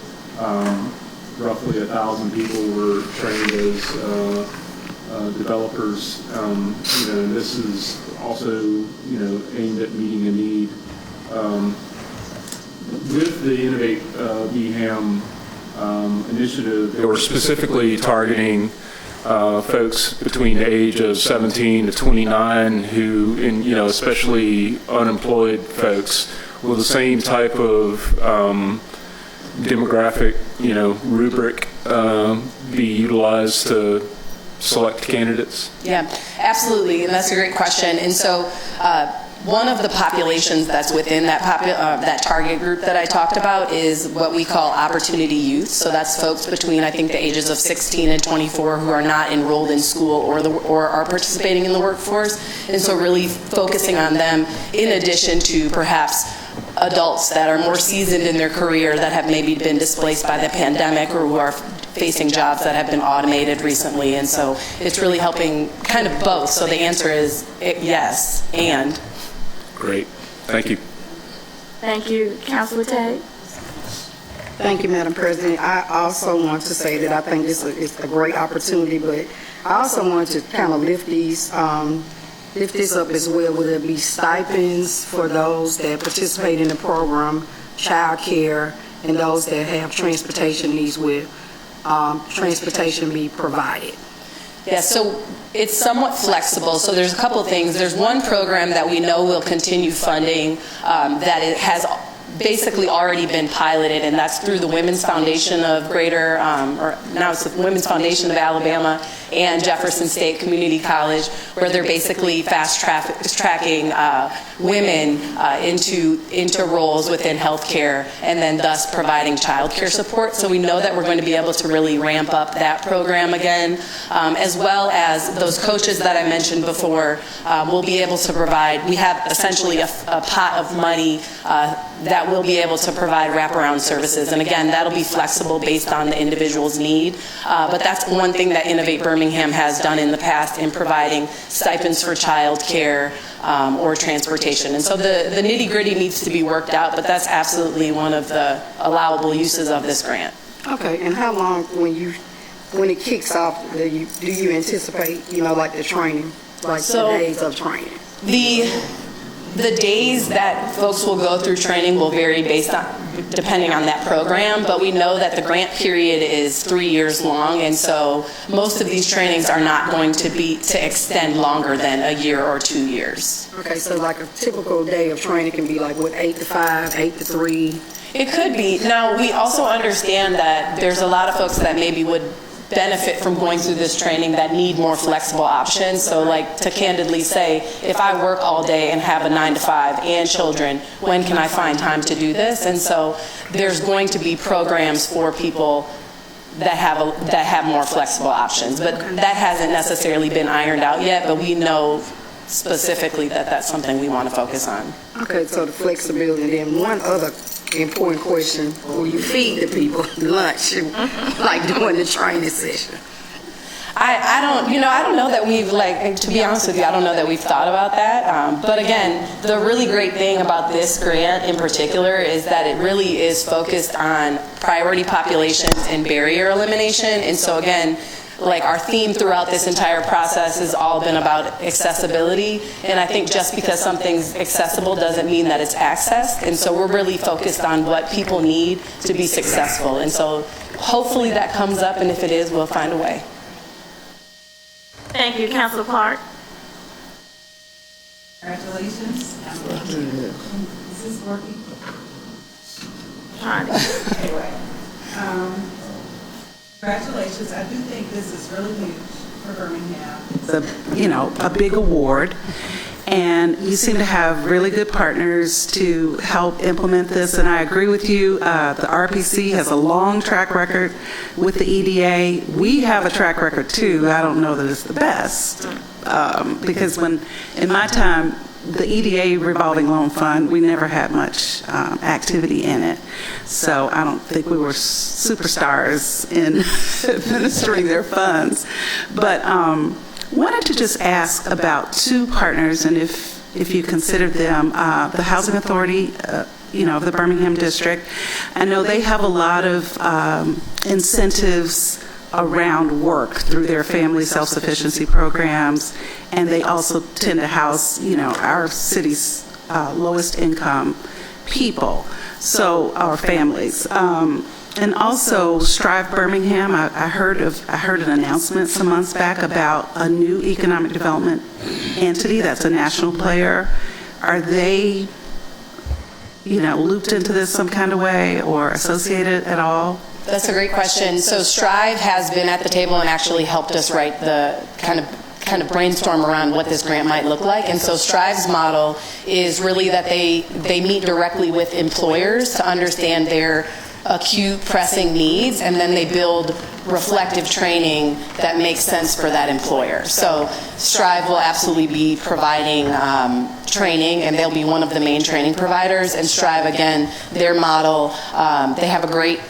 roughly 1,000 people were trained as developers, and this is also, aimed at meeting a need. With the Innovate Birmingham initiative. They were specifically targeting folks between the age of 17 to 29 who, especially unemployed folks, will the same type of demographic, rubric be utilized to select candidates? Yeah, absolutely, and that's a great question. And so one of the populations that's within that target group that I talked about is what we call opportunity youth. So that's folks between, I think, the ages of 16 and 24 who are not enrolled in school or are participating in the workforce. And so really focusing on them in addition to perhaps adults that are more seasoned in their career that have maybe been displaced by the pandemic or who are facing jobs that have been automated recently. And so it's really helping kind of both. So the answer is yes, and. Great. Thank you. Thank you. Councilor Tay? Thank you, Madam President. I also want to say that I think this is a great opportunity, but I also want to kind of lift this up as well. Will there be stipends for those that participate in the program, child care, and those that have transportation needs? Will transportation be provided? Yeah, so it's somewhat flexible. So there's a couple of things. There's one program that we know will continue funding that it has basically already been piloted, and that's through the Women's Foundation of now it's the Women's Foundation of Alabama and Jefferson State Community College, where they're basically fast-tracking women into roles within healthcare, and then thus providing child care support. So we know that we're going to be able to really ramp up that program again, as well as those coaches that I mentioned before. We'll be able to provide, we have essentially a pot of money that will be able to provide wraparound services. And again, that'll be flexible based on the individual's need. But that's one thing that Innovate Birmingham has done in the past in providing stipends for child care or transportation. And so the nitty-gritty needs to be worked out, but that's absolutely one of the allowable uses of this grant. Okay, and how long, when it kicks off, do you anticipate, like the training, the days of training? The days that folks will go through training will vary depending on that program, but we know that the grant period is 3 years long, and so most of these trainings are not going to extend longer than a year or 2 years. Okay, so like a typical day of training can be like, 8 to 5, 8 to 3? It could be. Now, we also understand that there's a lot of folks that maybe would benefit from going through this training that need more flexible options. So like to candidly say, if I work all day and have a 9 to 5 and children, when can I find time to do this? And so there's going to be programs for people that have more flexible options. But that hasn't necessarily been ironed out yet, but we know specifically that that's something we want to focus on. Okay, so the flexibility. And then one other important question: will you feed the people lunch like during the training session? I don't know that we've, to be honest with you, I don't know that we've thought about that. But again, the really great thing about this grant in particular is that it really is focused on priority populations and barrier elimination. And so again, our theme throughout this entire process has all been about accessibility, and I think just because something's accessible doesn't mean that it's accessed, and so we're really focused on what people need to be successful, and so hopefully that comes up, and if it is, we'll find a way. Thank you, Councilor Clark. Congratulations. Is this working? Trying anyway. Congratulations. I do think this is really huge for Birmingham. It's a big award, and you seem to have really good partners to help implement this, and I agree with you. The RPC has a long track record with the EDA. We have a track record too. I don't know that it's the best, because in my time, the EDA revolving loan fund, we never had much activity in it. So I don't think we were superstars in administering their funds. But wanted to just ask about two partners, and if you consider them, the Housing Authority, of the Birmingham District. I know they have a lot of incentives around work through their family self-sufficiency programs, and they also tend to house, our city's lowest income people, so our families. And also Strive Birmingham, I heard an announcement some months back about a new economic development entity that's a national player. Are they, looped into this some kind of way or associated at all? That's a great question. So Strive has been at the table and actually helped us write the kind of brainstorm around what this grant might look like. And so Strive's model is really that they meet directly with employers to understand their acute pressing needs, and then they build reflective training that makes sense for that employer. So Strive will absolutely be providing training, and they'll be one of the main training providers. And Strive, again, their model, they have a great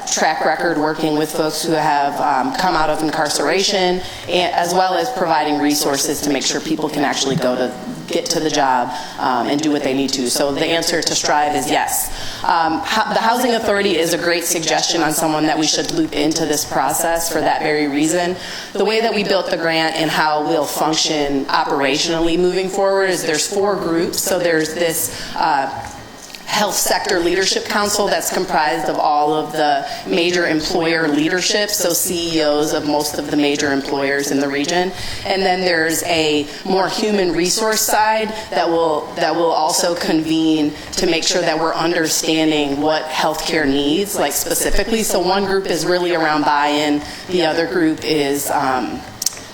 track record working with folks who have come out of incarceration, as well as providing resources to make sure people can actually get to the job and do what they need to. So the answer to Strive is yes. The Housing Authority is a great suggestion on someone that we should loop into this process for that very reason. The way that we built the grant and how we'll function operationally moving forward is there's 4 groups. So there's this Health Sector Leadership Council that's comprised of all of the major employer leadership, so CEOs of most of the major employers in the region. And then there's a more human resource side that will also convene to make sure that we're understanding what healthcare needs, like specifically. So one group is really around buy-in, the other group is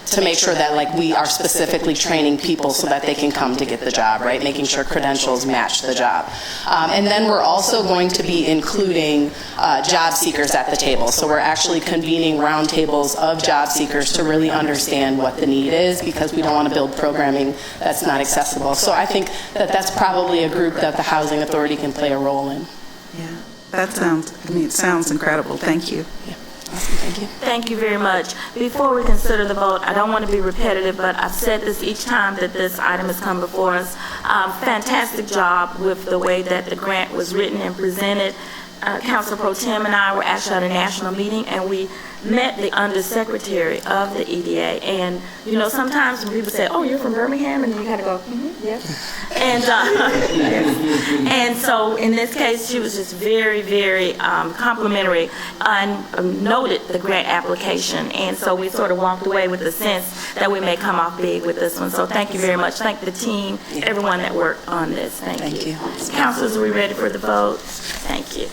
to make sure that we are specifically training people so that they can come to get the job, right? Making sure credentials match the job. And then we're also going to be including job seekers at the table. So we're actually convening roundtables of job seekers to really understand what the need is, because we don't want to build programming that's not accessible. So I think that that's probably a group that the Housing Authority can play a role in. Yeah, that sounds incredible. Thank you. Yeah. Awesome, thank you. Thank you very much. Before we consider the vote, I don't want to be repetitive, but I've said this each time that this item has come before us. Fantastic job with the way that the grant was written and presented. Council Pro Tem and I were actually at a national meeting, and we met the undersecretary of the EDA. And sometimes when people say, "Oh, you're from Birmingham," and you kind of go, "Yes." And yes. And so in this case, she was just very, very complimentary and noted the grant application. And so we sort of walked away with the sense that we may come off big with this one. So thank you very much. Thank the team, everyone that worked on this. Thank you. Councilors, are we ready for the vote? Thank you.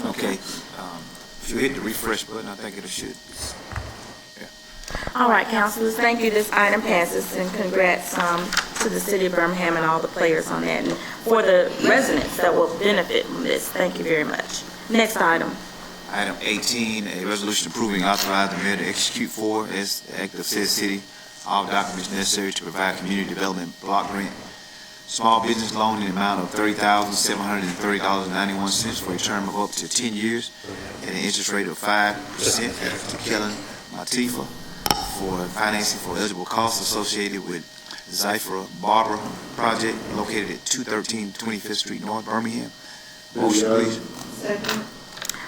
Okay, if you hit the refresh button, I think it should. Yeah. All right, councilors, thank you. This item passes, and congrats to the city of Birmingham and all the players on that, and for the residents that will benefit from this. Thank you very much. Next item. Item 18, a resolution approving authorizing the mayor to execute for, as the act of said city, all documents necessary to provide community development block grant, small business loan in the amount of $30,730.91 for a term of up to 10 years at an interest rate of 5% to Kellen Matifa for financing for eligible costs associated with the Zyphra Barber project located at 213 25th Street North, Birmingham. Motion, please. Second.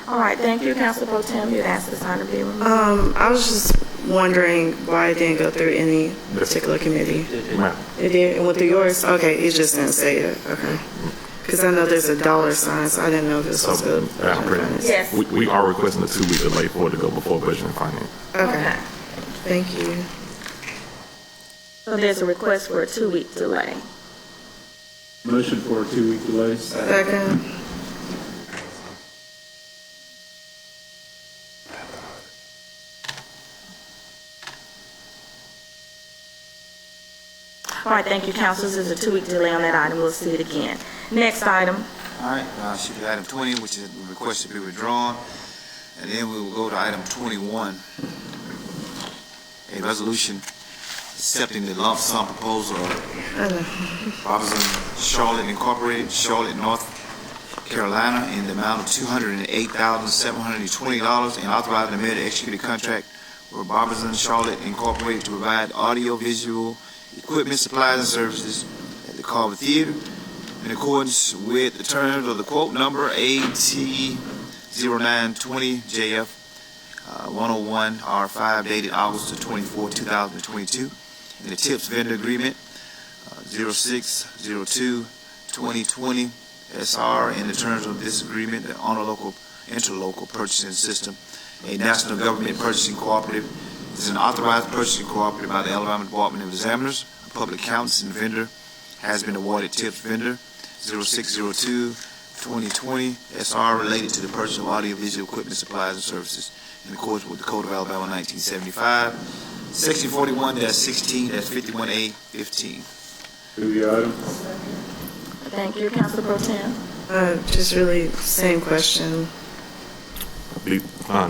All right, thank you, Council Pro Tem. You asked this item to be removed. I was just wondering why it didn't go through any particular committee. It did? It went through yours? Okay, it just didn't say it. Okay. Because I know there's a dollar sign, so I didn't know if this was good. Yes. We are requesting a 2-week delay for it to go before Budget and Finance. Okay. Thank you. So there's a request for a 2-week delay. Motion for a 2-week delay. Second. All right, thank you, councilors. There's a 2-week delay on that item. We'll see it again. Next item. All right, should be item 20, which is requested to be withdrawn. And then we will go to item 21, a resolution accepting the lump sum proposal of Robinson Charlotte Incorporated, Charlotte, North Carolina, in the amount of $208,720, and authorizing the mayor to execute a contract with Robinson Charlotte Incorporated to provide audio-visual equipment, supplies, and services at the Carver Theater, in accordance with the terms of the quote number AT0920JF 101R5 dated August 24, 2022, and the TIPS vendor agreement 0602-2020 SR in the terms of this agreement, the interlocal purchasing system, a national government purchasing cooperative, is an authorized purchasing cooperative by the Alabama Department of Examiners, Public Accountants, and vendor has been awarded TIPS vendor 0602-2020 SR related to the purchase of audiovisual equipment, supplies, and services in accordance with the Code of Alabama 1975, Section 41-16-51A-15. Do the item. Thank you, Council Pro Tem. Just really same question.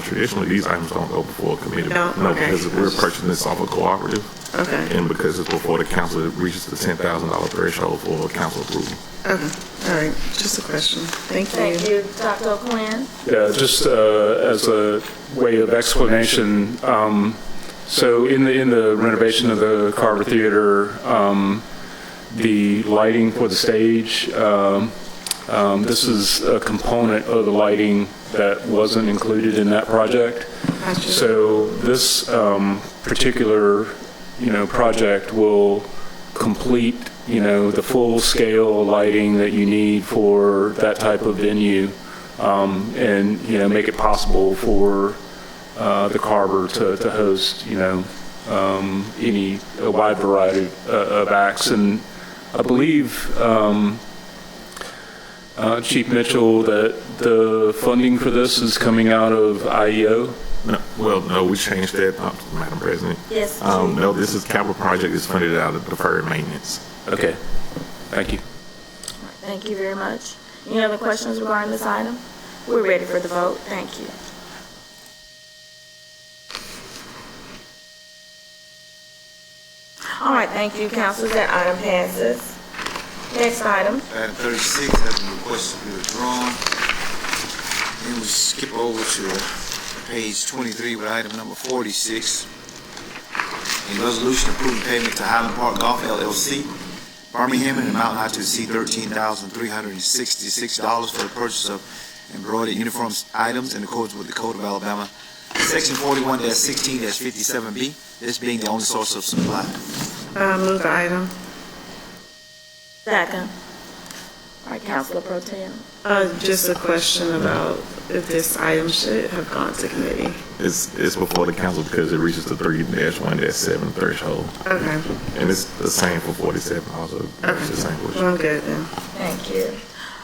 Traditionally, these items don't go before a committee. No? No, Okay. because we're purchasing this off a cooperative. Okay. And because it's before the council, it reaches the $10,000 threshold for council approval. Okay. All right. Just a question. Thank you. Thank you, Dr. O'Quinn. Yeah, just as a way of explanation, so in the renovation of the Carver Theater, the lighting for the stage, this is a component of the lighting that wasn't included in that project. Gotcha. So this particular, project will complete, the full scale lighting that you need for that type of venue, and make it possible for the Carver to host, a wide variety of acts. And I believe, Chief Mitchell, that the funding for this is coming out of IEO. No, we changed that, Madam President. Yes. No, this is capital project is funded out of deferred maintenance. Okay. Thank you. Thank you very much. Any other questions regarding this item? We're ready for the vote. Thank you. All right, thank you, councilors. That item passes. Next item. Item 36 has been requested to be withdrawn. Then we skip over to page 23 with item number 46. A resolution approving payment to Highland Park Golf LLC, Birmingham, in an amount not to exceed $13,366 for the purchase of embroidered uniform items in accordance with the Code of Alabama, Section 41-16-57B, this being the only source of supply. Move the item. Second. All right, Councilor Pro Tem. Just a question about if this item should have gone to committee. It's before the council because it reaches the 3-1-7 threshold. Okay. And it's the same for 47 also. Okay. It's the same question. Well, I'm good then. Thank you.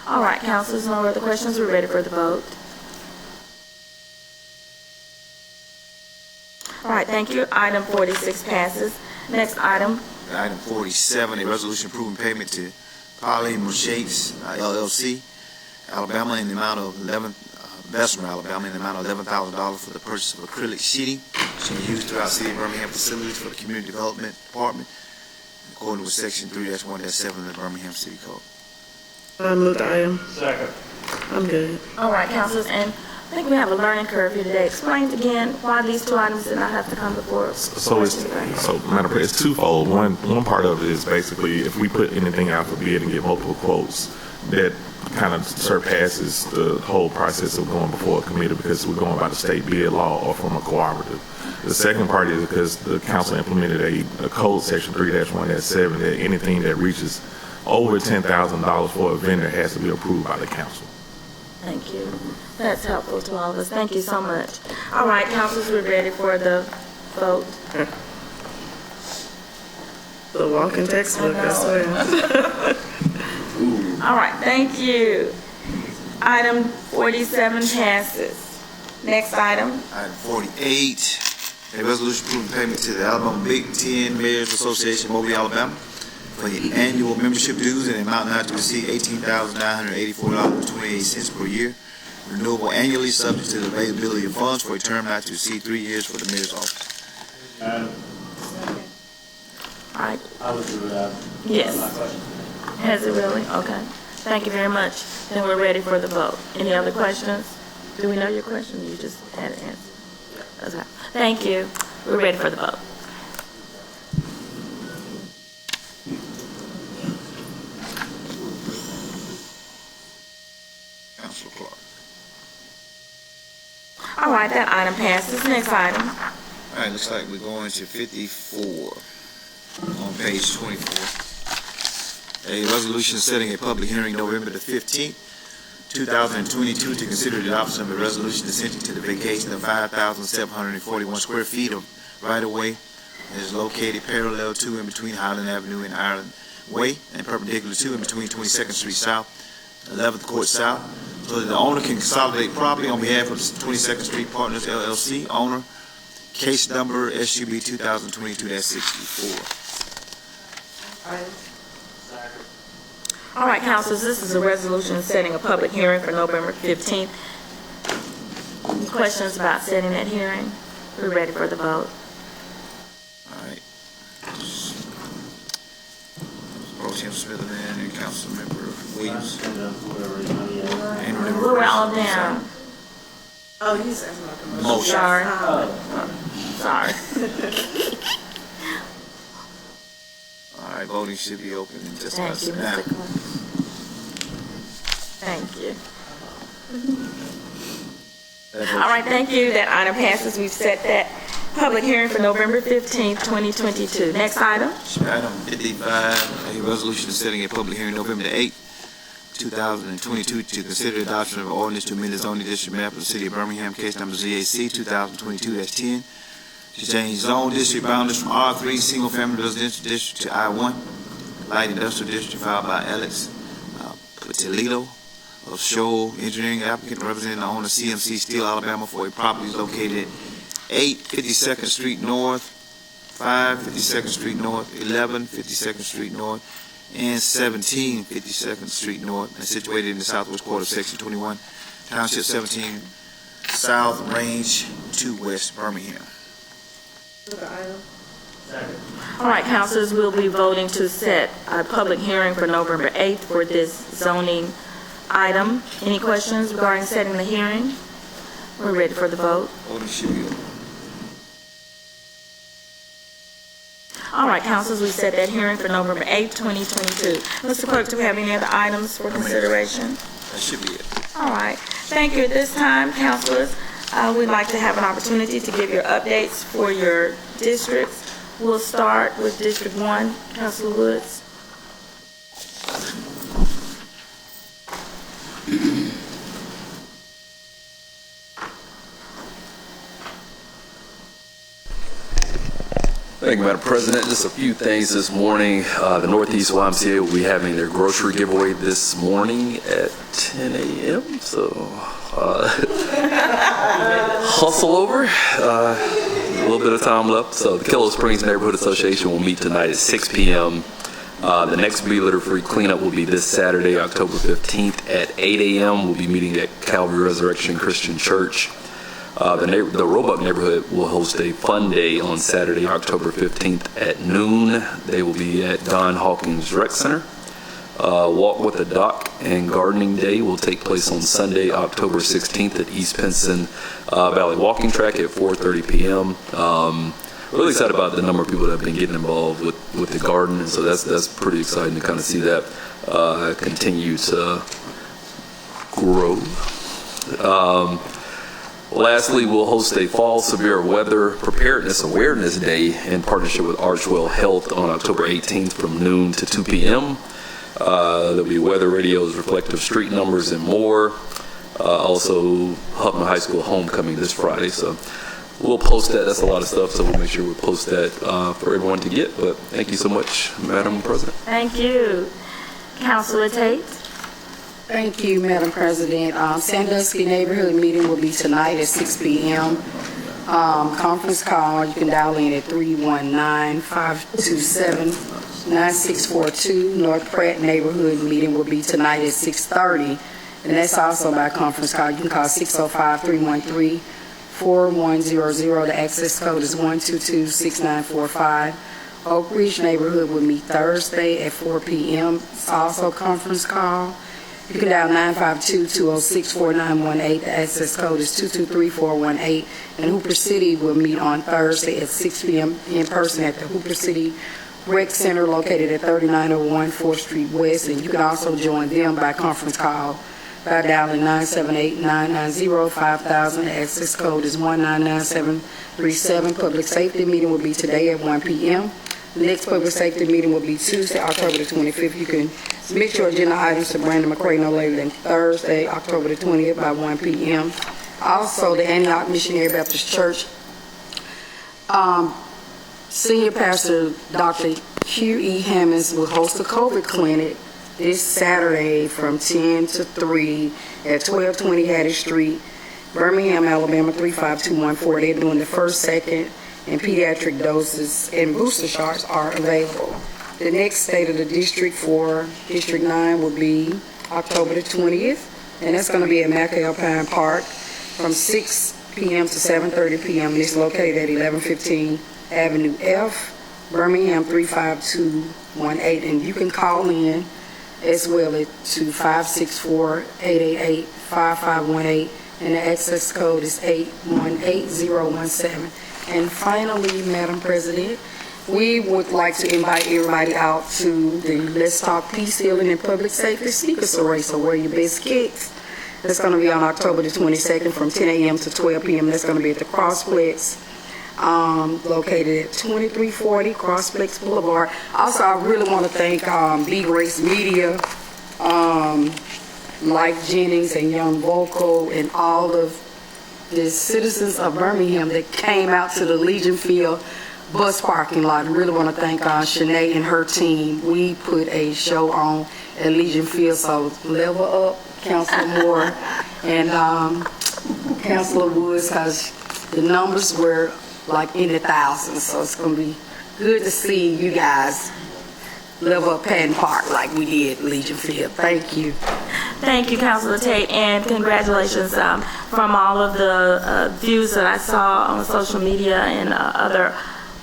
All right, councilors, no other questions. We're ready for the vote. All right, thank you. Item 46 passes. Next item. Item 47, a resolution approving payment to Polly Mershakes LLC, Alabama, in the amount of Bessemer, Alabama, in the amount of $11,000 for the purchase of acrylic sheeting to be used throughout city of Birmingham facilities for the Community Development Department, according with Section 3-1-7 of the Birmingham City Code. Move the item. Second. I'm good. All right, councilors, and I think we have a learning curve here today. Explain again why these two items did not have to come before us. So Madam President, it's twofold. One part of it is basically if we put anything out for bid and get multiple quotes, that kind of surpasses the whole process of going before a committee because we're going by the state bid law or from a cooperative. The second part is because the council implemented a code, Section 3-1-7, that anything that reaches over $10,000 for a vendor has to be approved by the council. Thank you. That's helpful to all of us. Thank you so much. All right, councilors, we're ready for the vote. The walking textbook, I swear. All right, thank you. Item 47 passes. Next item. Item 48, a resolution approving payment to the Alabama Big Ten Mayors Association, Mobley, Alabama, for the annual membership dues in an amount not to exceed $18,984.28 per year, renewable annually, subject to the availability of funds for a term not to exceed 3 years for the mayor's office. All right. I would do that. Yes. Has it really? Okay. Thank you very much. Then we're ready for the vote. Any other questions? Do we know your question? You just had an answer. Okay. Thank you. We're ready for the vote. All right, that item passes. Next item. All right, looks like we're going to 54 on page 24. A resolution setting a public hearing November the 15th, 2022 to consider the adoption of a resolution assenting to the vacation of 5,741 square feet of right-of-way that is located parallel to and between Highland Avenue and Ireland Way and perpendicular to and between 22nd Street South, 11th Court South, so that the owner can consolidate property on behalf of the 22nd Street Partners LLC owner, case number SUB 2022-64. All right, councilors, this is a resolution setting a public hearing for November 15th. Any questions about setting that hearing? We're ready for the vote. All right. Pro Tem Smithman and Councilmember Williams. We're all down. Oh, he's asking about the Motion. Sorry. Sorry. All right, voting should be open in just Thank about you, now. Mr. Clerk. Thank you. All right, thank you. That item passes. We've set that public hearing for November 15th, 2022. Next item. Item 55, a resolution setting a public hearing November the 8th, 2022 to consider the adoption of an ordinance to amend the zoning district map of the city of Birmingham, case number ZAC 2022-10, to change zone district boundaries from R3 single family residential district to I1 light industrial district, filed by Alex Patellito of Shoal Engineering, applicant representing the owner CMC Steel, Alabama, for a property located at 8 52nd Street North, 5 52nd Street North, 11 52nd Street North, and 17 52nd Street North, and situated in the southwest quarter of Section 21, Township 17 South, Range 2 West, Birmingham. All right, councilors, we'll be voting to set a public hearing for November 8th for this zoning item. Any questions regarding setting the hearing? We're ready for the vote. Voting should be open. All right, councilors, we set that hearing for November 8th, 2022. Mr. Clerk, do we have any other items for consideration? That should be it. All right. Thank you. At this time, councilors, we'd like to have an opportunity to give your updates for your districts. We'll start with District 1, Councilor Woods. Thank you, Madam President. Just a few things this morning. The Northeast YMCA will be having their grocery giveaway this morning at 10 a.m. So hustle over. A little bit of time left. So the Killow Springs Neighborhood Association will meet tonight at 6 p.m. The next Be Litter Free cleanup will be this Saturday, October 15th at 8 a.m. We'll be meeting at Calvary Resurrection Christian Church. The Roebuck neighborhood will host a fun day on Saturday, October 15th at noon. They will be at Don Hawkins Rec Center. Walk with the Dock and Gardening Day will take place on Sunday, October 16th at East Pinson Valley Walking Track at 4:30 p.m. Really excited about the number of people that have been getting involved with the garden, and so that's pretty exciting to kind of see that continue to grow. Lastly, we'll host a Fall Severe Weather Preparedness Awareness Day in partnership with Archwell Health on October 18th from noon to 2 p.m. There'll be weather radios, reflective street numbers, and more. Also, Huffman High School homecoming this Friday. So we'll post that. That's a lot of stuff, so we'll make sure we post that for everyone to get. But thank you so much, Madam President. Thank you. Councilor Tate. Thank you, Madam President. Sandusky neighborhood meeting will be tonight at 6 p.m. Conference call, you can dial in at 319-527-9642. North Pratt neighborhood meeting will be tonight at 6:30, and that's also by conference call. You can call 605-313-4100. The access code is 122-6945. Oak Ridge neighborhood will meet Thursday at 4 p.m. It's also conference call. You can dial 952-206-4918. The access code is 223-418. And Hooper City will meet on Thursday at 6 p.m. in person at the Hooper City Rec Center located at 3901 4th Street West. And you can also join them by conference call by dialing 978-990-5000. The access code is 199-737. Public safety meeting will be today at 1 p.m. The next public safety meeting will be Tuesday, October the 25th. You can submit your agenda items to Brandon McCray no later than Thursday, October the 20th by 1 p.m. Also, the Antioch Missionary Baptist Church Senior Pastor Dr. Hugh E. Hammonds will host a COVID clinic this Saturday from 10 to 3 at 1220 Hattie Street, Birmingham, Alabama 35214. They're doing the first, second, and pediatric doses, and booster shots are available. The next state of the district for District 9 will be October the 20th, and that's going to be at McAlpine Park from 6 p.m. to 7:30 p.m. It's located at 1115 Avenue F, Birmingham 35218, and you can call in as well at 564-888-5518, and the access code is 818017. And finally, Madam President, we would like to invite everybody out to the Let's Talk Peace, Healing, and Public Safety Sneakers Race, so wear your best kicks. That's going to be on October the 22nd from 10 a.m. to 12 p.m. That's going to be at the Crossplex, located at 2340 Crossplex Boulevard. Also, I really want to thank Big Race Media, Mike Jennings and Young Vocal, and all of the citizens of Birmingham that came out to the Legion Field bus parking lot. I really want to thank Shanae and her team. We put a show on at Legion Field, so level up, Councilor Moore and Councilor Woods, because the numbers were like in the thousands, so it's going to be good to see you guys level up Patton Park like we did at Legion Field. Thank you. Thank you, Councilor Tate, and congratulations from all of the views that I saw on social media and other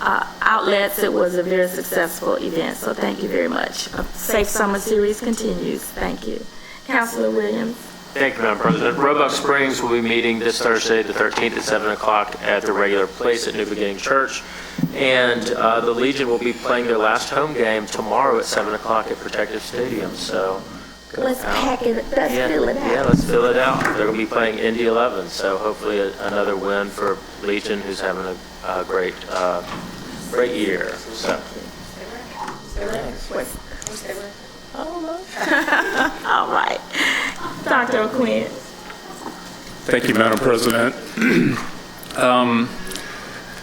outlets. It was a very successful event, so thank you very much. A safe summer series continues. Thank you. Councilor Williams. Thank you, Madam President. Roebuck Springs will be meeting this Thursday, the 13th at 7 o'clock at the regular place at New Beginning Church. And the Legion will be playing their last home game tomorrow at 7 o'clock at Protective Stadium. So let's pack it. Let's fill it out. Yeah, let's fill it out. They're going to be playing Indy 11, so hopefully another win for Legion, who's having a great year. So. All right. Dr. O'Quinn. Thank you, Madam President.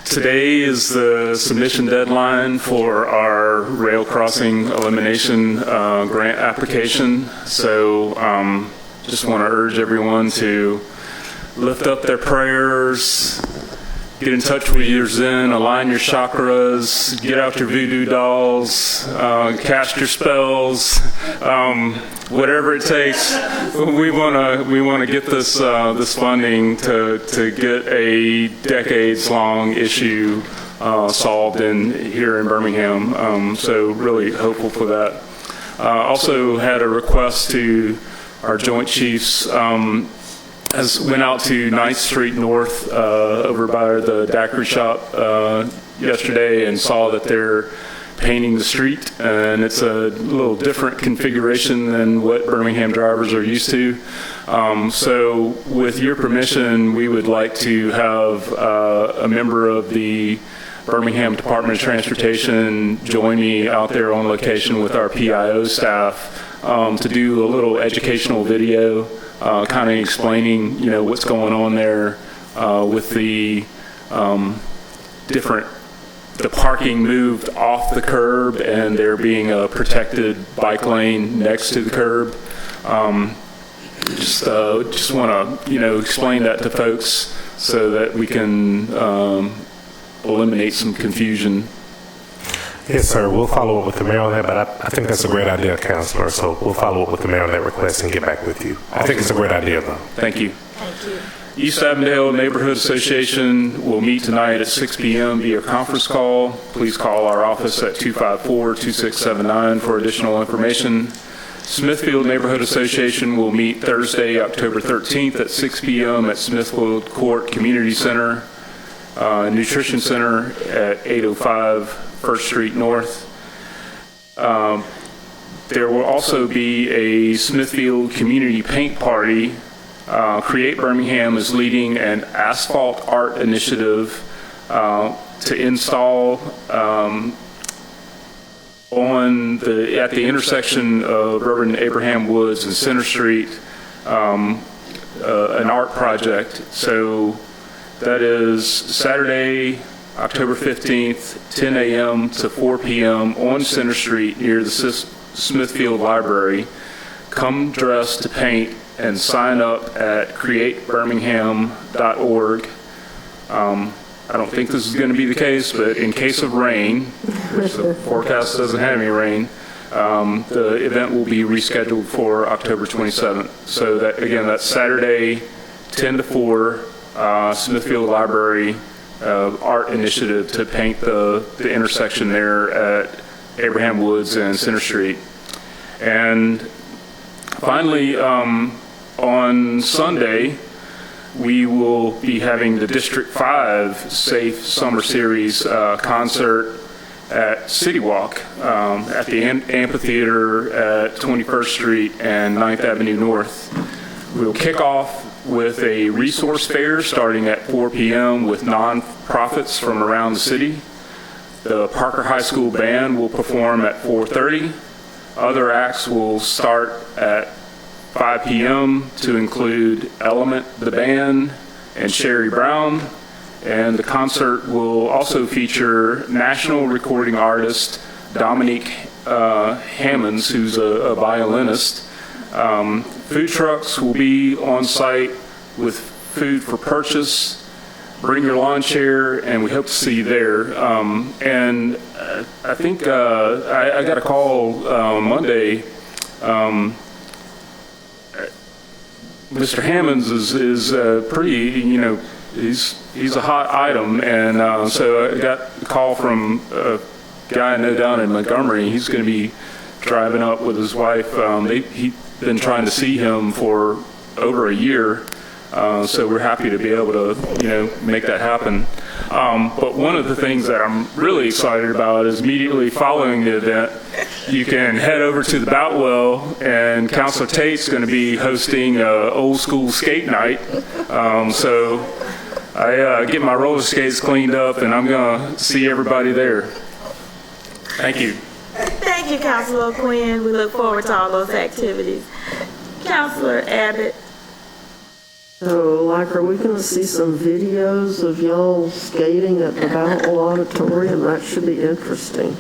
Today is the submission deadline for our rail crossing elimination grant application. So just want to urge everyone to lift up their prayers, get in touch with your Zen, align your chakras, get out your voodoo dolls, cast your spells, whatever it takes. We want to get this funding to get a decades-long issue solved here in Birmingham. So really hopeful for that. Also had a request to our Joint Chiefs. Went out to 9th Street North over by the daiquiri shop yesterday and saw that they're painting the street, and it's a little different configuration than what Birmingham drivers are used to. So with your permission, we would like to have a member of the Birmingham Department of Transportation join me out there on location with our PIO staff to do a little educational video kind of explaining, what's going on there with the the parking moved off the curb and there being a protected bike lane next to the curb. Just want to, explain that to folks so that we can eliminate some confusion. Yes, sir. We'll follow up with the mayor on that, but I think that's a great idea, Councilor. So we'll follow up with the mayor on that request and get back with you. I think it's a great idea, though. Thank you. Thank you. East Avondale Neighborhood Association will meet tonight at 6 p.m. via conference call. Please call our office at 254-2679 for additional information. Smithfield Neighborhood Association will meet Thursday, October 13th at 6 p.m. at Smithfield Court Community Center, Nutrition Center at 805 1st Street North. There will also be a Smithfield Community Paint Party. Create Birmingham is leading an asphalt art initiative to install at the intersection of Reverend Abraham Woods and Center Street, an art project. So that is Saturday, October 15th, 10 a.m. to 4 p.m. on Center Street near the Smithfield Library. Come dressed to paint and sign up at createbirmingham.org. I don't think this is going to be the case, but in case of rain, which the forecast doesn't have any rain, the event will be rescheduled for October 27th. So that, again, that's Saturday, 10 to 4, Smithfield Library art initiative to paint the intersection there at Abraham Woods and Center Street. And finally, on Sunday, we will be having the District 5 Safe Summer Series concert at City Walk at the amphitheater at 21st Street and 9th Avenue North. We'll kick off with a resource fair starting at 4 p.m. with nonprofits from around the city. The Parker High School Band will perform at 4:30. Other acts will start at 5 p.m. to include Element the Band and Sherry Brown. And the concert will also feature national recording artist Dominique Hammonds, who's a violinist. Food trucks will be on site with food for purchase. Bring your lawn chair, and we hope to see you there. And I think I got a call Monday. Mr. Hammonds is pretty, he's a hot item, and so I got a call from a guy I know down in Montgomery. He's going to be driving up with his wife. He's been trying to see him for over a year, so we're happy to be able to, make that happen. But one of the things that I'm really excited about is immediately following the event, you can head over to the Boutwell, and Councilor Tate's going to be hosting an old school skate night. So I get my roller skates cleaned up, and I'm going to see everybody there. Thank you. Thank you, Councilor Quinn. We look forward to all those activities. Councilor Abbott. So, are we going to see some videos of y'all skating at the Boutwell Auditorium? That should be interesting.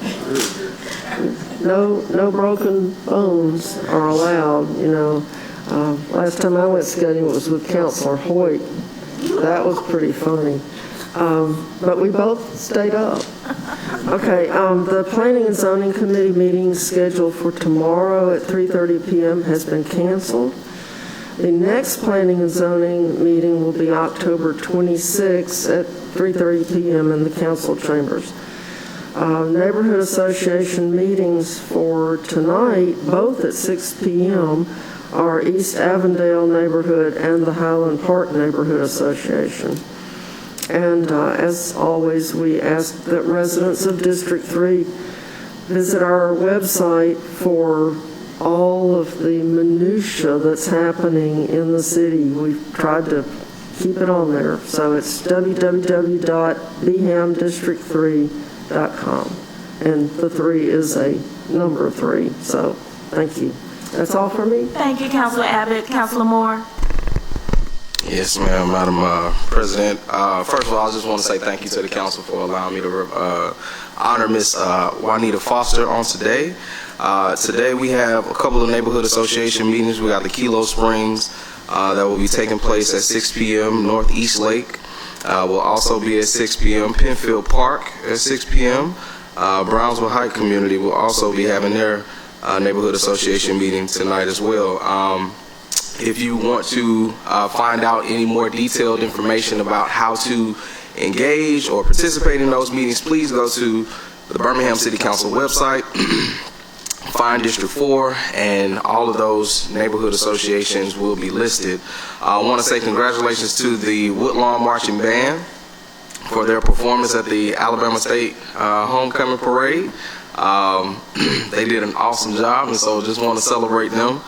No broken bones are allowed, Last time I went skating, it was with Councilor Hoyt. That was pretty funny. But we both stayed up. Okay, the Planning and Zoning Committee meeting scheduled for tomorrow at 3:30 p.m. has been canceled. The next Planning and Zoning meeting will be October 26th at 3:30 p.m. in the council chambers. Neighborhood Association meetings for tonight, both at 6 p.m., are East Avondale Neighborhood and the Highland Park Neighborhood Association. And as always, we ask that residents of District 3 visit our website for all of the minutia that's happening in the city. We've tried to keep it on there. So it's www.bhamdistrict3.com. And the 3 is a number 3. So thank you. That's all for me. Thank you, Councilor Abbott. Councilor Moore. Yes, ma'am, Madam President. First of all, I just want to say thank you to the council for allowing me to honor Miss Juanita Foster on today. Today we have a couple of neighborhood association meetings. We got the Kilo Springs that will be taking place at 6 p.m. Northeast Lake. Will also be at 6 p.m. Penfield Park at 6 p.m. Brownsville Heights Community will also be having their neighborhood association meeting tonight as well. If you want to find out any more detailed information about how to engage or participate in those meetings, please go to the Birmingham City Council website, find District 4, and all of those neighborhood associations will be listed. I want to say congratulations to the Woodlawn Marching Band for their performance at the Alabama State Homecoming Parade. They did an awesome job, and so just want to celebrate them.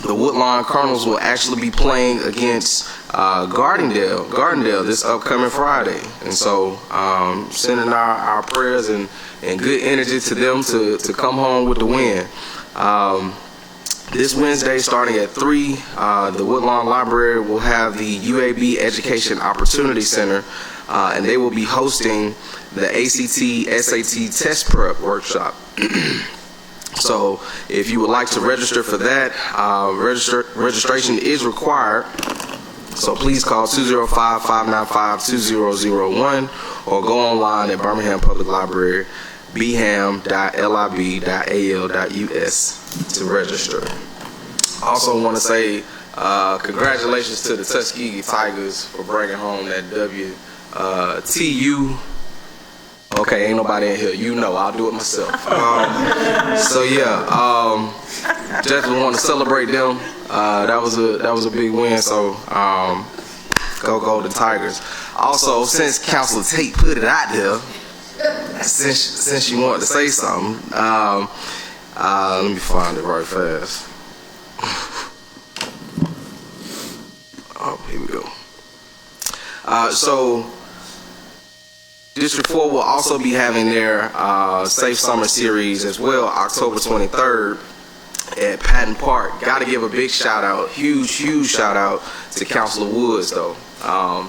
The Woodlawn Colonels will actually be playing against Gardendale this upcoming Friday. And so sending our prayers and good energy to them to come home with the win. This Wednesday, starting at 3, the Woodlawn Library will have the UAB Education Opportunity Center, and they will be hosting the ACT SAT Test Prep Workshop. So if you would like to register for that, registration is required. So please call 205-595-2001 or go online at Birmingham Public Library, bham.lib.al.us to register. Also want to say congratulations to the Tuskegee Tigers for bringing home that W. TU. Okay, ain't nobody in here. You know, I'll do it myself. So yeah, definitely want to celebrate them. That was a big win. So go Golden Tigers. Also, since Councilor Tate put it out there, since she wanted to say something, let me find it right fast. Oh, here we go. So District 4 will also be having their Safe Summer Series as well, October 23rd at Patton Park. Got to give a big shout out, huge shout out to Councilor Woods though. I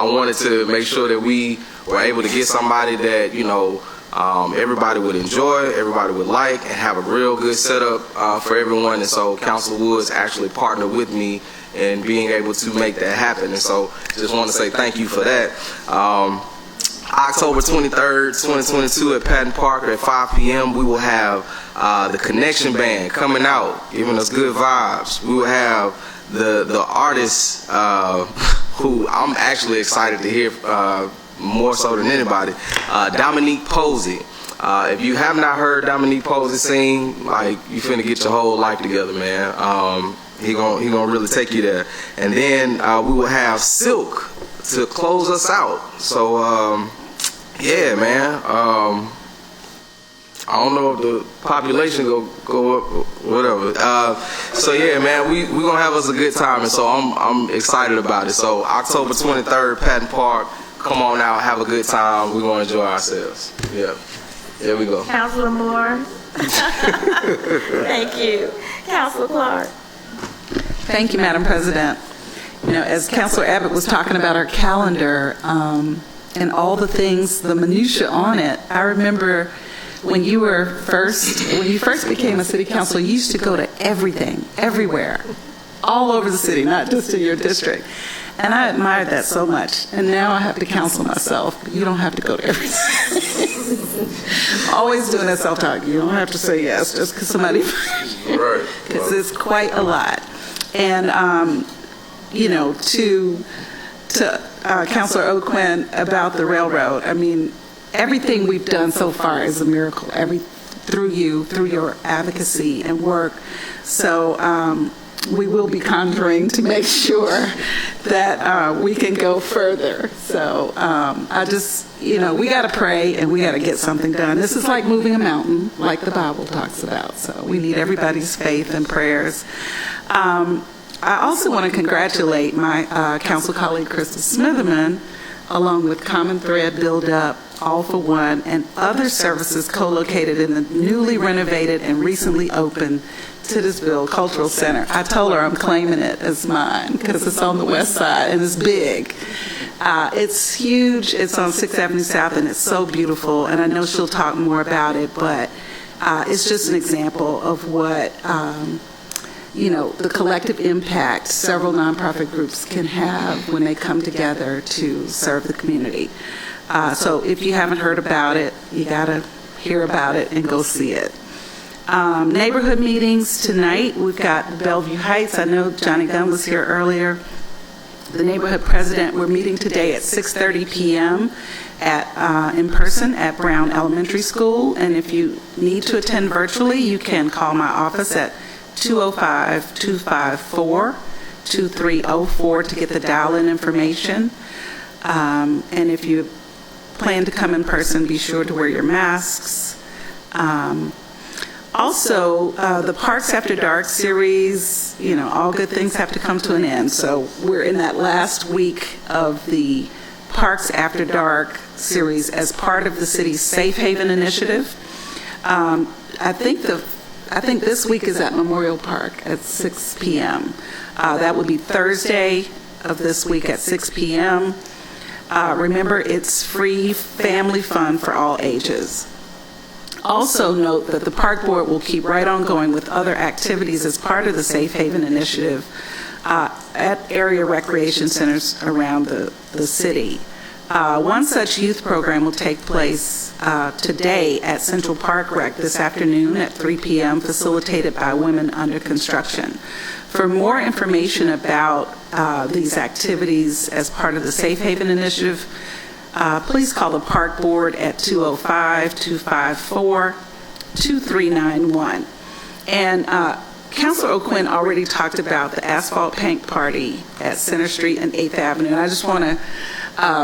wanted to make sure that we were able to get somebody that, you know, everybody would enjoy, everybody would like, and have a real good setup for everyone. And so Councilor Woods actually partnered with me in being able to make that happen. And so just want to say thank you for that. October 23rd, 2022 at Patton Park at 5 p.m. we will have the Connection Band coming out, giving us good vibes. We will have the artists who I'm actually excited to hear more so than anybody, Dominique Posey. If you have not heard Dominique Posey sing, like, you finna get your whole life together, man. He gonna really take you there. And then we will have Silk to close us out. So yeah, man. I don't know if the population go up or whatever. So yeah, man, we gonna have us a good time, and so I'm excited about it. So October 23rd, Patton Park. Come on out, have a good time. We're gonna enjoy ourselves. Yeah, there we go. Councilor Moore. Thank you. Councilor Clark. Thank you, Madam President. You know, as Councilor Abbott was talking about our calendar and all the things, the minutia on it, I remember when you first became a city councilor, you used to go to everything, everywhere, all over the city, not just in your district. And I admired that so much. And now I have to counsel myself. You don't have to go to everything. Always doing that self-talk. You don't have to say yes just because somebody, because it's quite a lot. And, you know, to Councilor O'Quinn about the railroad, I mean, everything we've done so far is a miracle, through you, through your advocacy and work. So we will be conjuring to make sure that we can go further. So I just, you know, we got to pray and we got to get something done. This is like moving a mountain, like the Bible talks about. So we need everybody's faith and prayers. I also want to congratulate my council colleague, Krista Smitherman, along with Common Thread, Build Up, All for One, and other services co-located in the newly renovated and recently opened Titusville Cultural Center. I told her I'm claiming it as mine because it's on the west side and it's big. It's huge. It's on 6th Avenue South and it's so beautiful, and I know she'll talk more about it, but it's just an example of what you know, the collective impact several nonprofit groups can have when they come together to serve the community. So if you haven't heard about it, you got to hear about it and go see it. Neighborhood meetings tonight, we've got Bellevue Heights. I know Johnny Gunn was here earlier. The neighborhood president, we're meeting today at 6:30 p.m. In person at Brown Elementary School. And if you need to attend virtually, you can call my office at 205-254-2304 to get the dial-in information. And if you plan to come in person, be sure to wear your masks. Also, the Parks After Dark series, all good things have to come to an end. So we're in that last week of the Parks After Dark series as part of the city's Safe Haven initiative. I think this week is at Memorial Park at 6 p.m. That would be Thursday of this week at 6 p.m. Remember, it's free family fun for all ages. Also note that the Park Board will keep right on going with other activities as part of the Safe Haven initiative at area recreation centers around the city. One such youth program will take place today at Central Park Rec this afternoon at 3 p.m., facilitated by Women Under Construction. For more information about these activities as part of the Safe Haven initiative, please call the Park Board at 205-254-2391. And Councilor O'Quinn already talked about the asphalt paint party at Center Street and 8th Avenue, and I just want to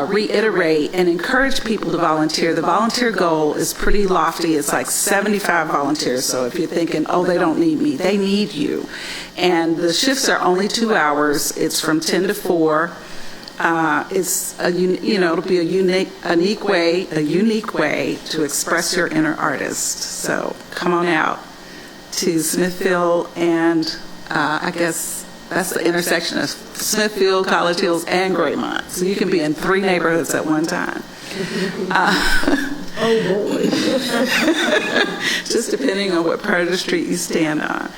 reiterate and encourage people to volunteer. The volunteer goal is pretty lofty. It's like 75 volunteers. So if you're thinking, oh, they don't need me, they need you. And the shifts are only 2 hours. It's from 10 to 4. It's it'll be a unique way to express your inner artist. So come on out to Smithfield and I guess that's the intersection of Smithfield, College Hills, and Greymont. So you can be in 3 neighborhoods at one time. Oh boy. Just depending on what part of the street you stand on.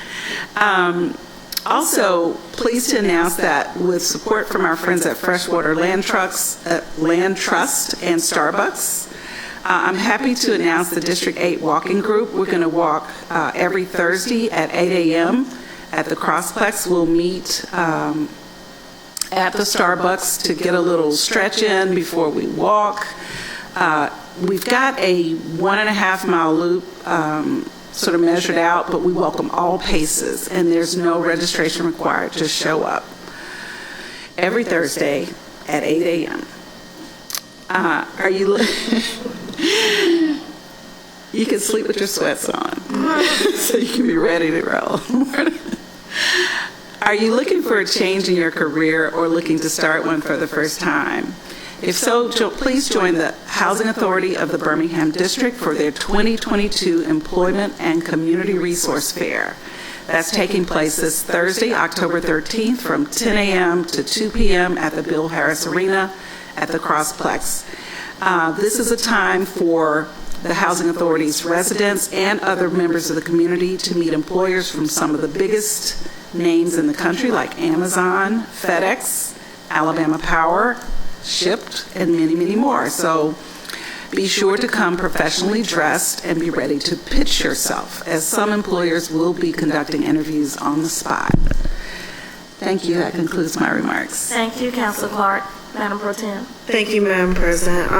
Also, pleased to announce that with support from our friends at Freshwater Land Trust and Starbucks, I'm happy to announce the District 8 walking group. We're going to walk every Thursday at 8 a.m. at the Crossplex. We'll meet at the Starbucks to get a little stretch in before we walk. We've got a 1.5 mile loop sort of measured out, but we welcome all paces, and there's no registration required. Just show up every Thursday at 8 a.m. You can sleep with your sweats on, so you can be ready to roll. Are you looking for a change in your career or looking to start one for the first time? If so, please join the Housing Authority of the Birmingham District for their 2022 Employment and Community Resource Fair. That's taking place this Thursday, October 13th from 10 a.m. to 2 p.m. at the Bill Harris Arena at the Crossplex. This is a time for the Housing Authority's residents and other members of the community to meet employers from some of the biggest names in the country like Amazon, FedEx, Alabama Power, Shipped, and many, many more. So be sure to come professionally dressed and be ready to pitch yourself, as some employers will be conducting interviews on the spot. Thank you. That concludes my remarks. Thank you, Councilor Clark. Madam Pro Tem. Thank you, Madam President.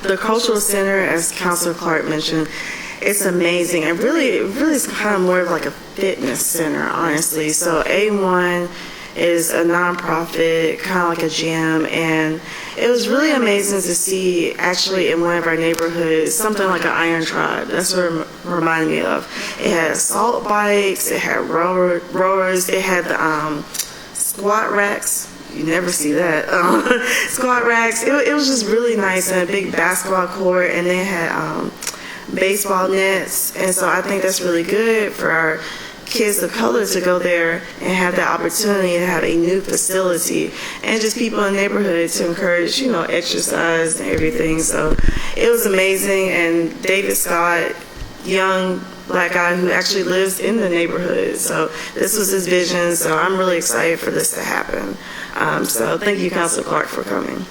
The Cultural Center, as Councilor Clark mentioned, it's amazing. And really it's kind of more of like a fitness center, honestly. So A1 is a nonprofit, kind of like a gym, and it was really amazing to see actually in one of our neighborhoods something like an Iron Tribe. That's what it reminded me of. It had assault bikes, it had rowers, it had the squat racks. You never see that. Squat racks. It was just really nice, and a big basketball court, and they had baseball nets, and so I think that's really good for our kids of color to go there and have the opportunity to have a new facility, and just people in the neighborhood to encourage, exercise and everything. So it was amazing. And David Scott, young Black guy who actually lives in the neighborhood, so this was his vision. So I'm really excited for this to happen. So thank you, Councilor Clark, for coming.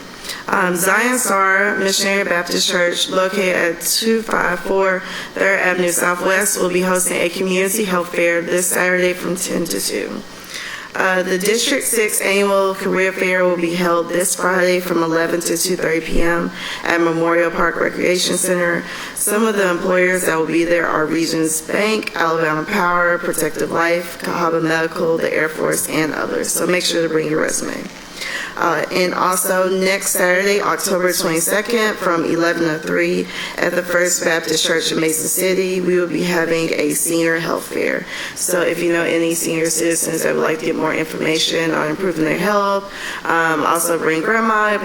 Zion Star Missionary Baptist Church, located at 254 3rd Avenue Southwest, will be hosting a community health fair this Saturday from 10 to 2. The District 6 Annual Career Fair will be held this Friday from 11 to 2:30 p.m. at Memorial Park Recreation Center. Some of the employers that will be there are Regions Bank, Alabama Power, Protective Life, Cahaba Medical, the Air Force, and others. So make sure to bring your resume. And also next Saturday, October 22nd, from 11 to 3 at the First Baptist Church in Mason City, we will be having a senior health fair. So if you know any senior citizens that would like to get more information on improving their health, also bring grandma,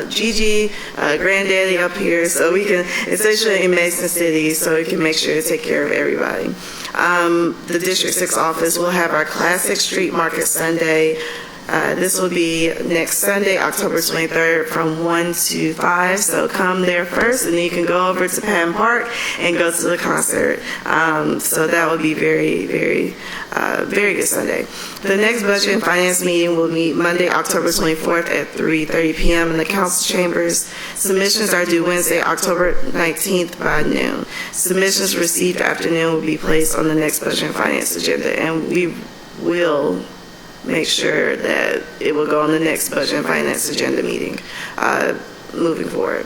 Gigi, granddaddy up here, so we can, essentially in Mason City, so we can make sure to take care of everybody. The District 6 office will have our Classic Street Market Sunday. This will be next Sunday, October 23rd, from 1 to 5. So come there first, and then you can go over to Patton Park and go to the concert. So that will be very, very good Sunday. The next Budget and Finance meeting will meet Monday, October 24th at 3:30 p.m. in the council chambers. Submissions are due Wednesday, October 19th by noon. Submissions received afternoon will be placed on the next Budget and Finance agenda, and we will make sure that it will go on the next Budget and Finance agenda meeting moving forward.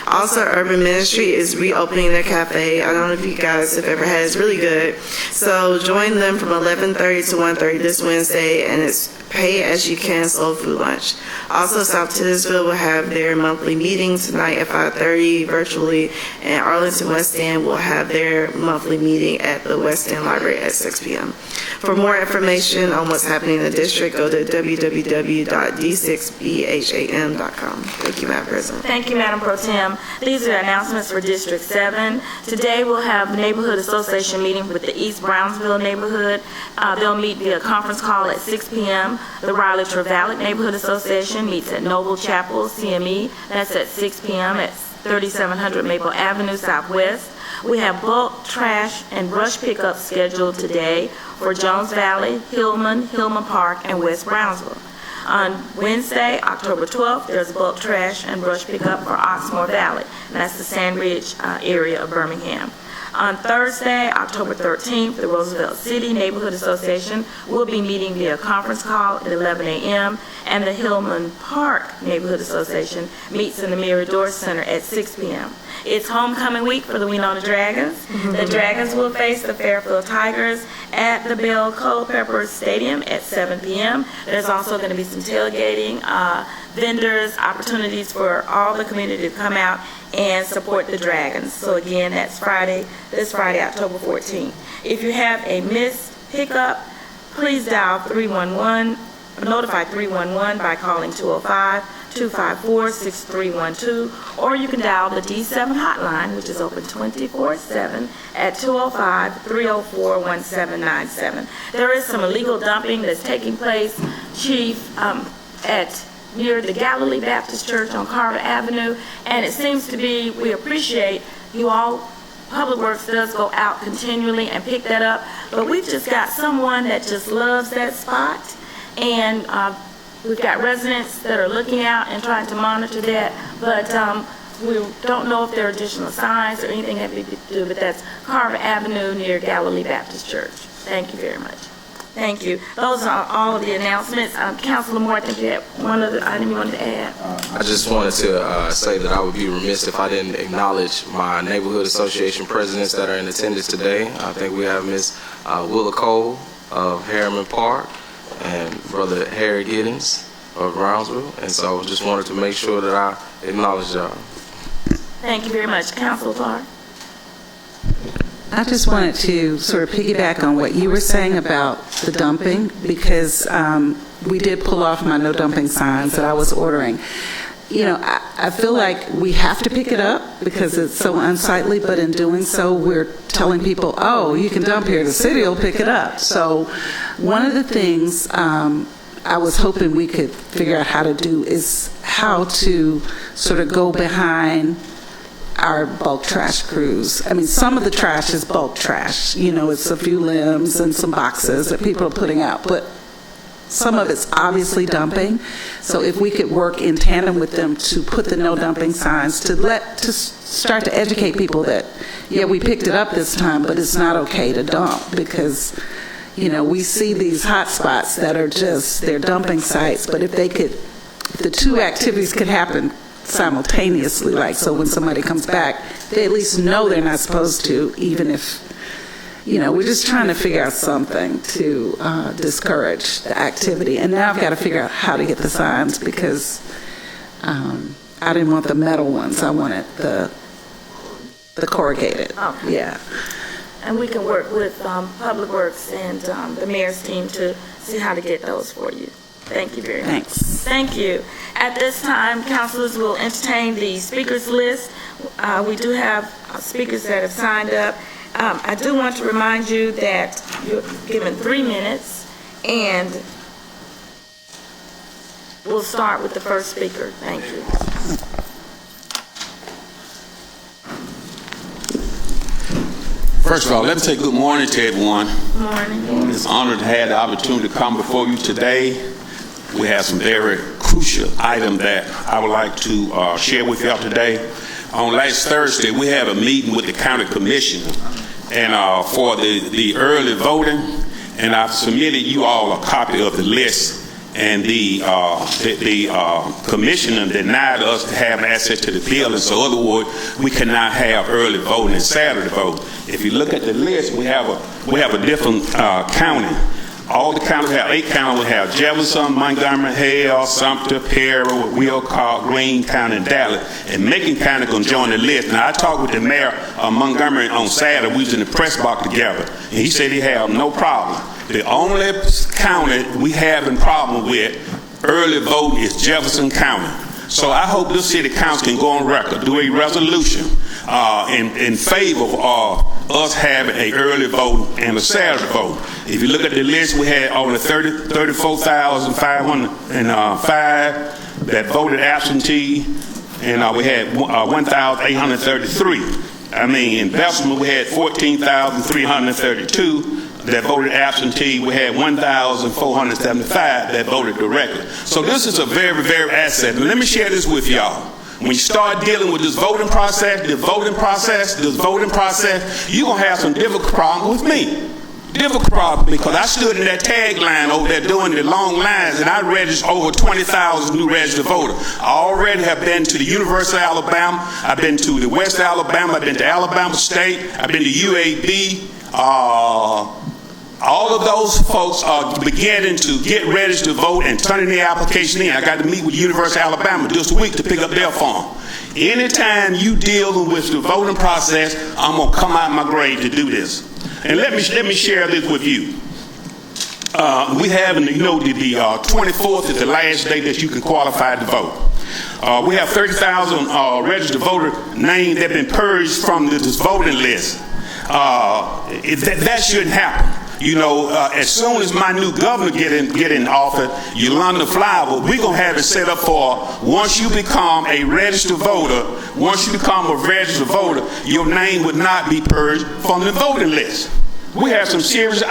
Also, Urban Ministry is reopening their cafe. I don't know if you guys have ever had it. It's really good. So join them from 11:30 to 1:30 this Wednesday, and it's pay as you can soul food lunch. Also, South Titusville will have their monthly meeting tonight at 5:30 virtually, and Arlington West End will have their monthly meeting at the West End Library at 6 p.m. For more information on what's happening in the district, go to www.d6bham.com. Thank you, Madam President. Thank you, Madam Pro Tem. These are announcements for District 7. Today we'll have Neighborhood Association meeting with the East Brownsville neighborhood. They'll meet via conference call at 6 p.m. The Raleigh Trevalick Neighborhood Association meets at Noble Chapel, CME. That's at 6 p.m. at 3700 Maple Avenue Southwest. We have bulk trash and brush pickup scheduled today for Jones Valley, Hillman Park, and West Brownsville. On Wednesday, October 12th, there's bulk trash and brush pickup for Oxmoor Valley, and that's the Sandridge area of Birmingham. On Thursday, October 13th, the Roosevelt City Neighborhood Association will be meeting via conference call at 11 a.m., and the Hillman Park Neighborhood Association meets in the Mirador Center at 6 p.m. It's homecoming week for the Winona Dragons. The Dragons will face the Fairfield Tigers at the Bill Culpeper Stadium at 7 p.m. There's also going to be some tailgating, vendors, opportunities for all the community to come out and support the Dragons. So again, that's this Friday, October 14th. If you have a missed pickup, please dial 311, notify 311 by calling 205-254-6312, or you can dial the D7 hotline, which is open 24/7 at 205-304-1797. There is some illegal dumping that's taking place, Chief, near the Galilee Baptist Church on Carver Avenue, and it seems to be, we appreciate you all, Public Works does go out continually and pick that up, but we've just got someone that just loves that spot, and we've got residents that are looking out and trying to monitor that, but we don't know if there are additional signs or anything that we could do, but that's Carver Avenue near Galilee Baptist Church. Thank you very much. Thank you. Those are all of the announcements. Councilor Moore, I think you had one other item you wanted to add. I just wanted to say that I would be remiss if I didn't acknowledge my neighborhood association presidents that are in attendance today. I think we have Ms. Willa Cole of Harriman Park and Brother Harry Giddens of Brownsville, and so just wanted to make sure that I acknowledge y'all. Thank you very much. Councilor Clark. I just wanted to sort of piggyback on what you were saying about the dumping, because we did pull off my no dumping signs that I was ordering. You know, I feel like we have to pick it up because it's so unsightly, but in doing so, we're telling people, oh, you can dump here, the city will pick it up. So one of the things I was hoping we could figure out how to do is how to sort of go behind our bulk trash crews. I mean, some of the trash is bulk trash. You know, it's a few limbs and some boxes that people are putting out, but some of it's obviously dumping. So if we could work in tandem with them to put the no dumping signs, to start to educate people that, yeah, we picked it up this time, but it's not okay to dump, because, you know, we see these hot spots that are just, they're dumping sites, but if the two activities could happen simultaneously, like, so when somebody comes back, they at least know they're not supposed to, even if, we're just trying to figure out something to discourage the activity. And now I've got to figure out how to get the signs because I didn't want the metal ones. I wanted the corrugated. Okay. Yeah. And we can work with Public Works and the mayor's team to see how to get those for you. Thank you very much. Thanks. Thank you. At this time, councilors will entertain the speakers list. We do have speakers that have signed up. I do want to remind you that you're given 3 minutes, and we'll start with the first speaker. Thank you. First of all, let me say good morning to everyone. Good morning. It's an honor to have the opportunity to come before you today. We have some very crucial items that I would like to share with y'all today. On last Thursday, we had a meeting with the county commissioner and for the early voting, and I've submitted you all a copy of the list. And the commissioner denied us to have access to the building, so in other words, we cannot have early voting and Saturday vote. If you look at the list, we have a different county. All the counties have 8 counties. We have Jefferson, Montgomery, Hale, Sumter, Perry, Wilcox, Greene County, and Dallas. And Macon County going to join the list. Now, I talked with the mayor of Montgomery on Saturday. We was in the press box together, and he said he had no problem. The only county we having problem with early vote is Jefferson County. So I hope this city council can go on record, do a resolution in favor of us having an early vote and a Saturday vote. If you look at the list, we had only 34,505 that voted absentee, and we had 1,833. I mean, in Bessemer, we had 14,332 that voted absentee. We had 1,475 that voted directly. So this is a very, very asset. And let me share this with y'all. When you start dealing with this voting process, you're going to have some difficult problems with me. Difficult problem because I stood in that tagline over there doing the long lines, and I registered over 20,000 new registered voters. I already have been to the University of Alabama. I've been to the West Alabama. I've been to Alabama State. I've been to UAB. All of those folks are beginning to get ready to vote and turning their application in. I got to meet with the University of Alabama this week to pick up their form. Anytime you dealing with the voting process, I'm going to come out of my grave to do this. And let me share this with you. We have, the 24th is the last day that you can qualify to vote. We have 30,000 registered voter names that have been purged from this voting list. That shouldn't happen. As soon as my new governor get in office, Yolanda Flower, we're going to have it set up for once you become a registered voter, your name would not be purged from the voting list. We have some serious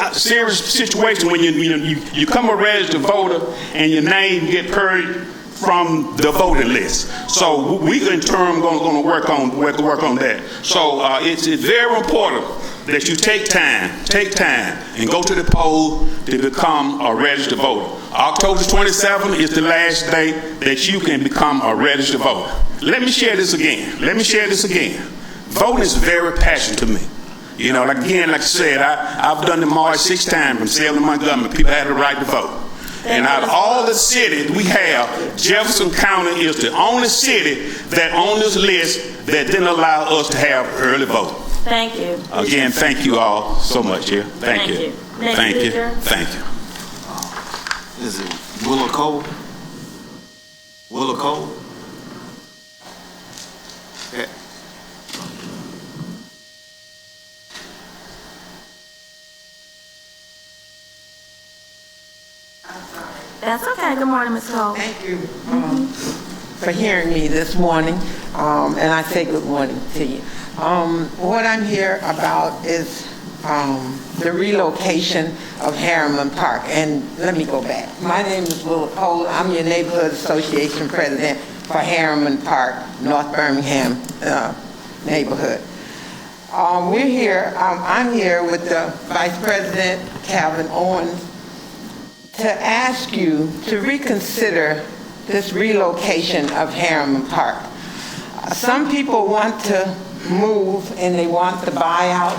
situations when you become a registered voter and your name get purged from the voting list. So we in turn going to work on that. So it's very important that you take time and go to the poll to become a registered voter. October 27th is the last day that you can become a registered voter. Let me share this again. Voting is very passionate to me. Like I said, I've done the march 6 times from Selma to Montgomery. People had the right to vote. And out of all the cities we have, Jefferson County is the only city that on this list that didn't allow us to have early vote. Thank you. Again, thank you all so much here. Thank you. Thank you. Is it Willow Cole? Yeah. That's okay. Good morning, Ms. Cole. Thank you for hearing me this morning, and I say good morning to you. What I'm here about is the relocation of Harriman Park. And let me go back. My name is Willa Cole. I'm your Neighborhood Association President for Harriman Park, North Birmingham neighborhood. I'm here with the Vice President, Calvin Owens, to ask you to reconsider this relocation of Harriman Park. Some people want to move and they want to buy out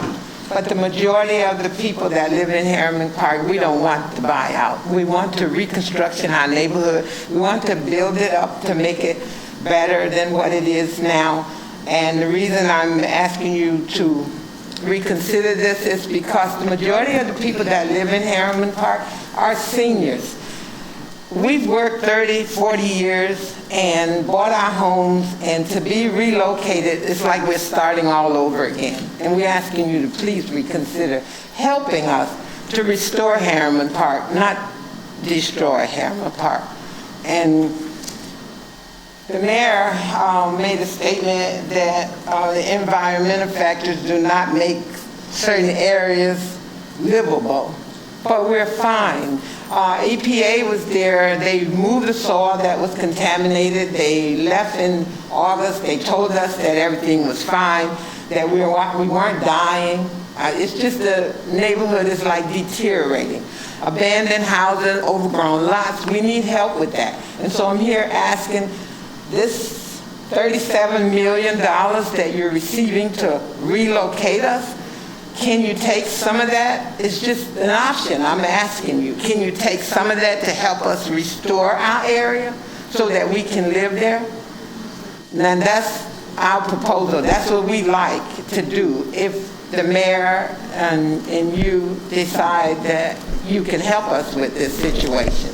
but the majority of the people that live in Harriman Park, we don't want the buyout. We want to reconstruction our neighborhood. We want to build it up to make it better than what it is now. And the reason I'm asking you to reconsider this is because the majority of the people that live in Harriman Park are seniors. We've worked 30, 40 years and bought our homes, and to be relocated, it's like we're starting all over again. And we're asking you to please reconsider helping us to restore Harriman Park, not destroy Harriman Park. And the mayor made a statement that the environmental factors do not make certain areas livable, but we're fine. EPA was there. They moved the soil that was contaminated. They left in August. They told us that everything was fine, that we weren't dying. It's just the neighborhood is like deteriorating. Abandoned housing, overgrown lots. We need help with that. And so I'm here asking this $37 million that you're receiving to relocate us, can you take some of that? It's just an option. I'm asking you. Can you take some of that to help us restore our area so that we can live there? And that's our proposal. That's what we like to do. If the mayor and you decide that you can help us with this situation.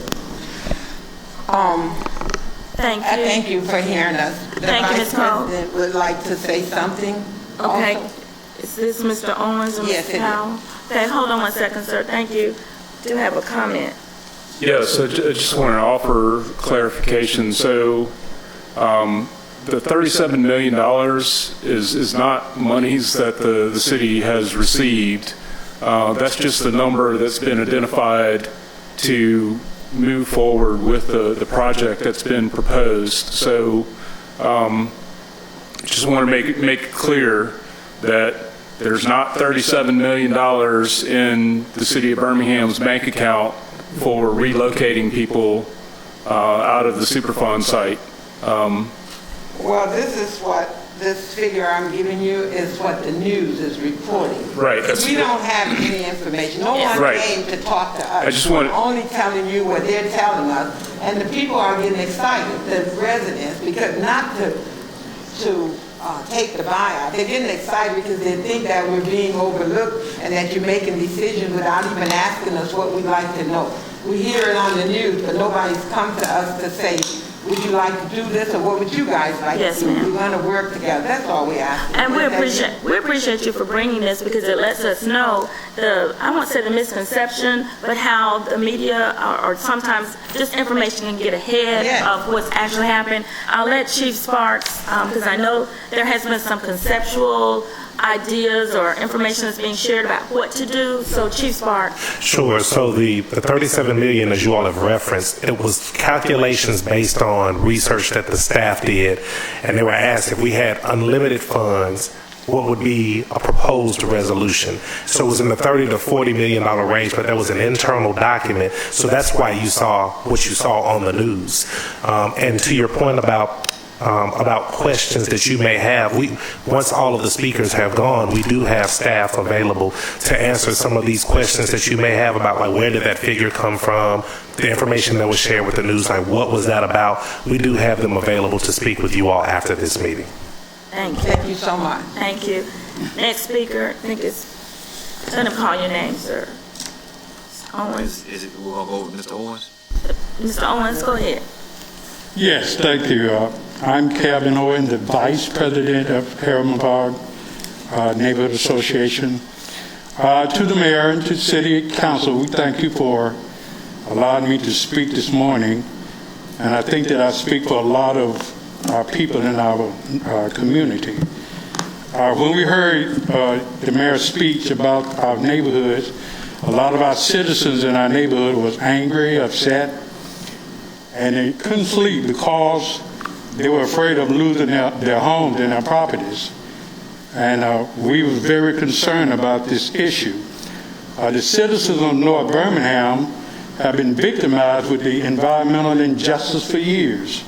Thank you. I thank you for hearing us. The Thank you, Ms. Cole. Vice President would like to say something. Okay. Also. Is this Mr. Owens or Yes, Mr. it is. Powell? Okay, hold on one second, sir. Thank you. Do have a comment. Yes, I just want to offer clarification. So the $37 million is not monies that the city has received. That's just the number that's been identified to move forward with the project that's been proposed. So just want to make it clear that there's not $37 million in the city of Birmingham's bank account for relocating people out of the Superfund site. Well, this is what this figure I'm giving you is what the news is reporting. Right. We don't have any information. No one Right. came to talk to us. I just want We're only telling you what they're telling us, and the people are getting excited, the residents, because not to take the buyout. They're getting excited because they think that we're being overlooked and that you're making decisions without even asking us what we'd like to know. We hear it on the news, but nobody's come to us to say, would you like to do this, or what would you guys like Yes, to do? ma'am. We're going to work together. That's all we ask. And we appreciate you for bringing this because it lets us know I won't say the misconception, but how the media or sometimes just information can get ahead of what's actually happening. I'll let Chief Sparks, because I know there has been some conceptual ideas or information that's being shared about what to do. So Chief Sparks. Sure. So the $37 million, as you all have referenced, it was calculations based on research that the staff did, and they were asked if we had unlimited funds, what would be a proposed resolution. So it was in the $30 to $40 million range, but that was an internal document. So that's why you saw what you saw on the news. And to your point about questions that you may have. Once all of the speakers have gone, we do have staff available to answer some of these questions that you may have about, like, where did that figure come from, the information that was shared with the news, like, what was that about. We do have them available to speak with you all after this meeting. Thank you. Thank you so much. Thank you. Next speaker, I think it's, I'm going to call your name, sir. Owens. We're going to go with Mr. Owens? Mr. Owens, go ahead. Yes, thank you. I'm Calvin Owen, the Vice President of Harriman Park Neighborhood Association. To the Mayor and to the City Council, we thank you for allowing me to speak this morning. And I think that I speak for a lot of our people in our community. When we heard the Mayor's speech about our neighborhoods, a lot of our citizens in our neighborhood was angry, upset, and they couldn't sleep because they were afraid of losing their homes and their properties. And we were very concerned about this issue. The citizens of North Birmingham have been victimized with the environmental injustice for years,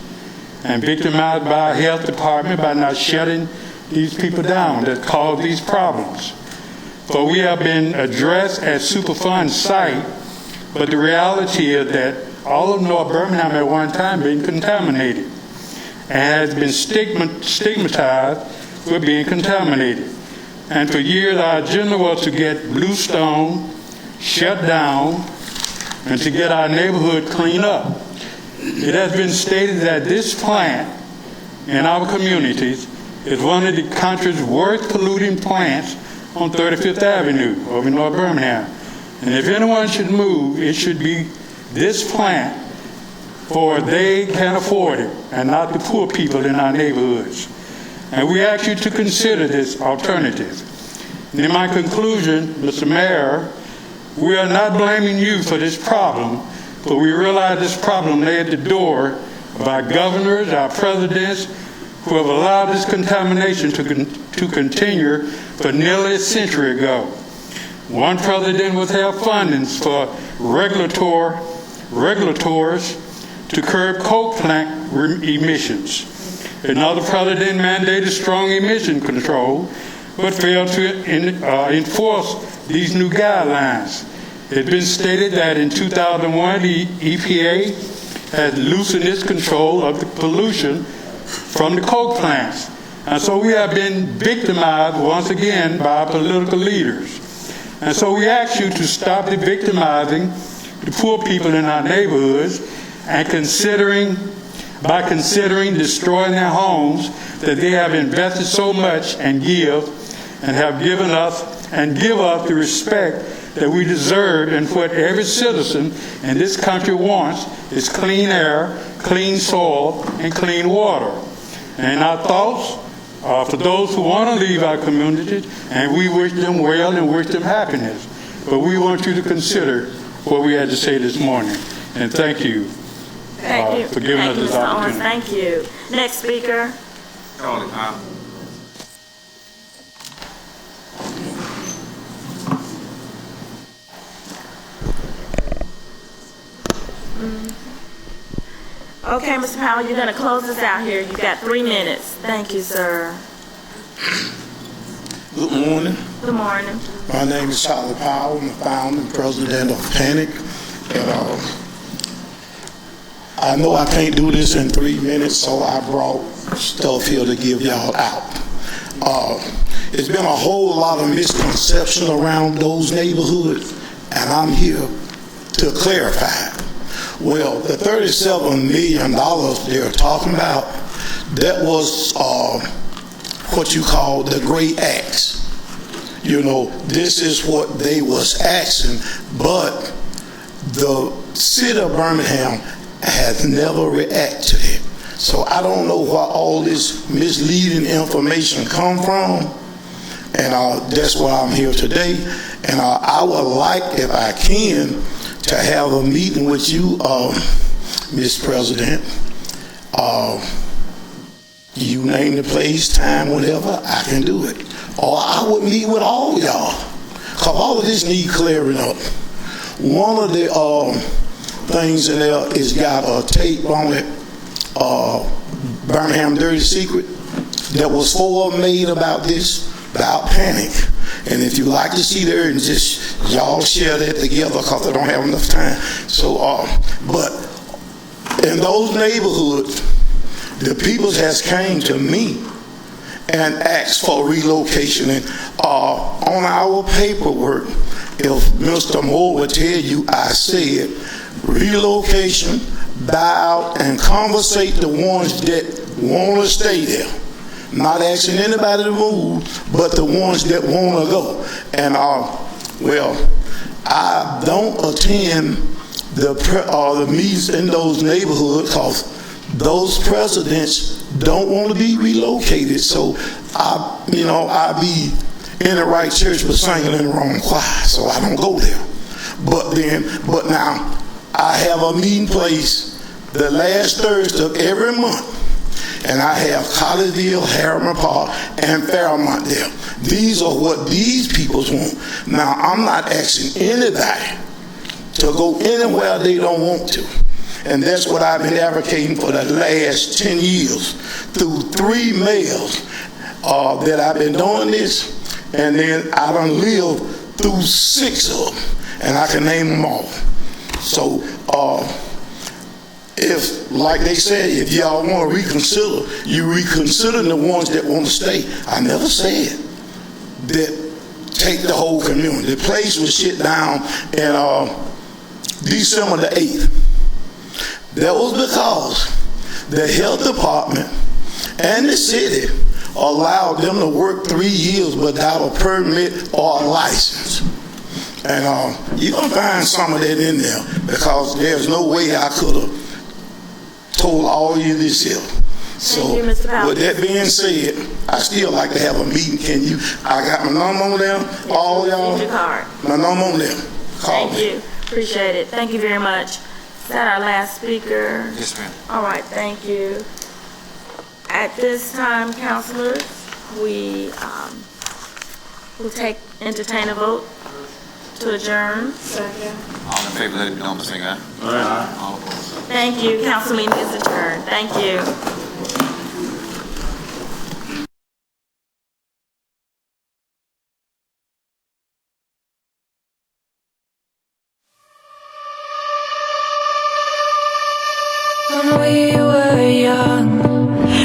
and victimized by our health department by not shutting these people down that cause these problems. for we have been addressed at Superfund site, but the reality is that all of North Birmingham at one time been contaminated and has been stigmatized with being contaminated. And for years our agenda was to get Bluestone shut down and to get our neighborhood cleaned up. It has been stated that this plant in our communities is one of the country's worst polluting plants on 35th Avenue over in North Birmingham. And if anyone should move, it should be this plant, for they can afford it, and not the poor people in our neighborhoods. And we ask you to consider this alternative. And in my conclusion, Mr. Mayor, we are not blaming you for this problem, but we realize this problem lay at the door of our governors, our presidents, who have allowed this contamination to continue for nearly a century ago. One president withheld fundings for regulators to curb coke plant emissions. Another president mandated strong emission control, but failed to enforce these new guidelines. It's been stated that in 2001, the EPA had loosened its control of the pollution from the coke plants. And so we have been victimized once again by our political leaders. And so we ask you to stop the victimizing the poor people in our neighborhoods and considering destroying their homes that they have invested so much and give us the respect that we deserve, and what every citizen in this country wants is clean air, clean soil, and clean water. And our thoughts are for those who want to leave our community, and we wish them well and wish them happiness. But we want you to consider what we had to say this morning. And thank you, for giving us this opportunity. Thank you. Next speaker. Okay, Mr. Powell, you're going to close us out here. You've got 3 minutes. Thank you, sir. Good morning. Good morning. My name is Charlie Powell. I'm the founder and president of Panic. And I know I can't do this in 3 minutes, so I brought stuff here to give y'all out. It's been a whole lot of misconception around those neighborhoods, and I'm here to clarify. Well, the $37 million they're talking about, that was what you call the great acts. You know, this is what they was asking, but the city of Birmingham has never reacted to it. So I don't know where all this misleading information come from, and that's why I'm here today. And I would like, if I can, to have a meeting with you, Ms. President. You name the place, time, whatever, I can do it. Or I would meet with all y'all, because all of this need clearing up. One of the things in there is got a tape on it, Birmingham Dirty Secret, that was made about this, about Panic. And if you like to see there, and just y'all share that together, because I don't have enough time. So, but in those neighborhoods, the people has came to me and asked for relocation. And on our paperwork, if Mr. Moore would tell you, I said relocation, buy out, and conversate the ones that want to stay there. Not asking anybody to move, but the ones that want to go. And well, I don't attend the meetings in those neighborhoods because those presidents don't want to be relocated. So I be in the right church but singing in the wrong choir, so I don't go there. But now I have a meeting place the last Thursday of every month. And I have Collegeville, Harriman Park, and Fairmont there. These are what these people want. Now, I'm not asking anybody to go anywhere they don't want to. And that's what I've been advocating for the last 10 years through 3 mayors that I've been doing this. and then I done lived through 6 of them, and I can name them all. So, if, like they said, if y'all want to reconsider, you reconsider the ones that want to stay. I never said that take the whole community. The place was shut down in December the 8th. That was because the health department and the city allowed them to work 3 years without a permit or a license. And you're going to find some of that in there, because there's no way I could have told all you this here. So, with that being said, I still like to have a meeting. I got my number on there, all y'all. My number on there. Call me. Thank you. Appreciate it. Thank you very much. Is that our last speaker? Yes, ma'am. All right, thank you. At this time, councilors, we will entertain a vote to adjourn. Second. All in favor, let it be known by saying aye. Aye. All opposed. Thank you. Council meeting is adjourned. Thank you. When we were young.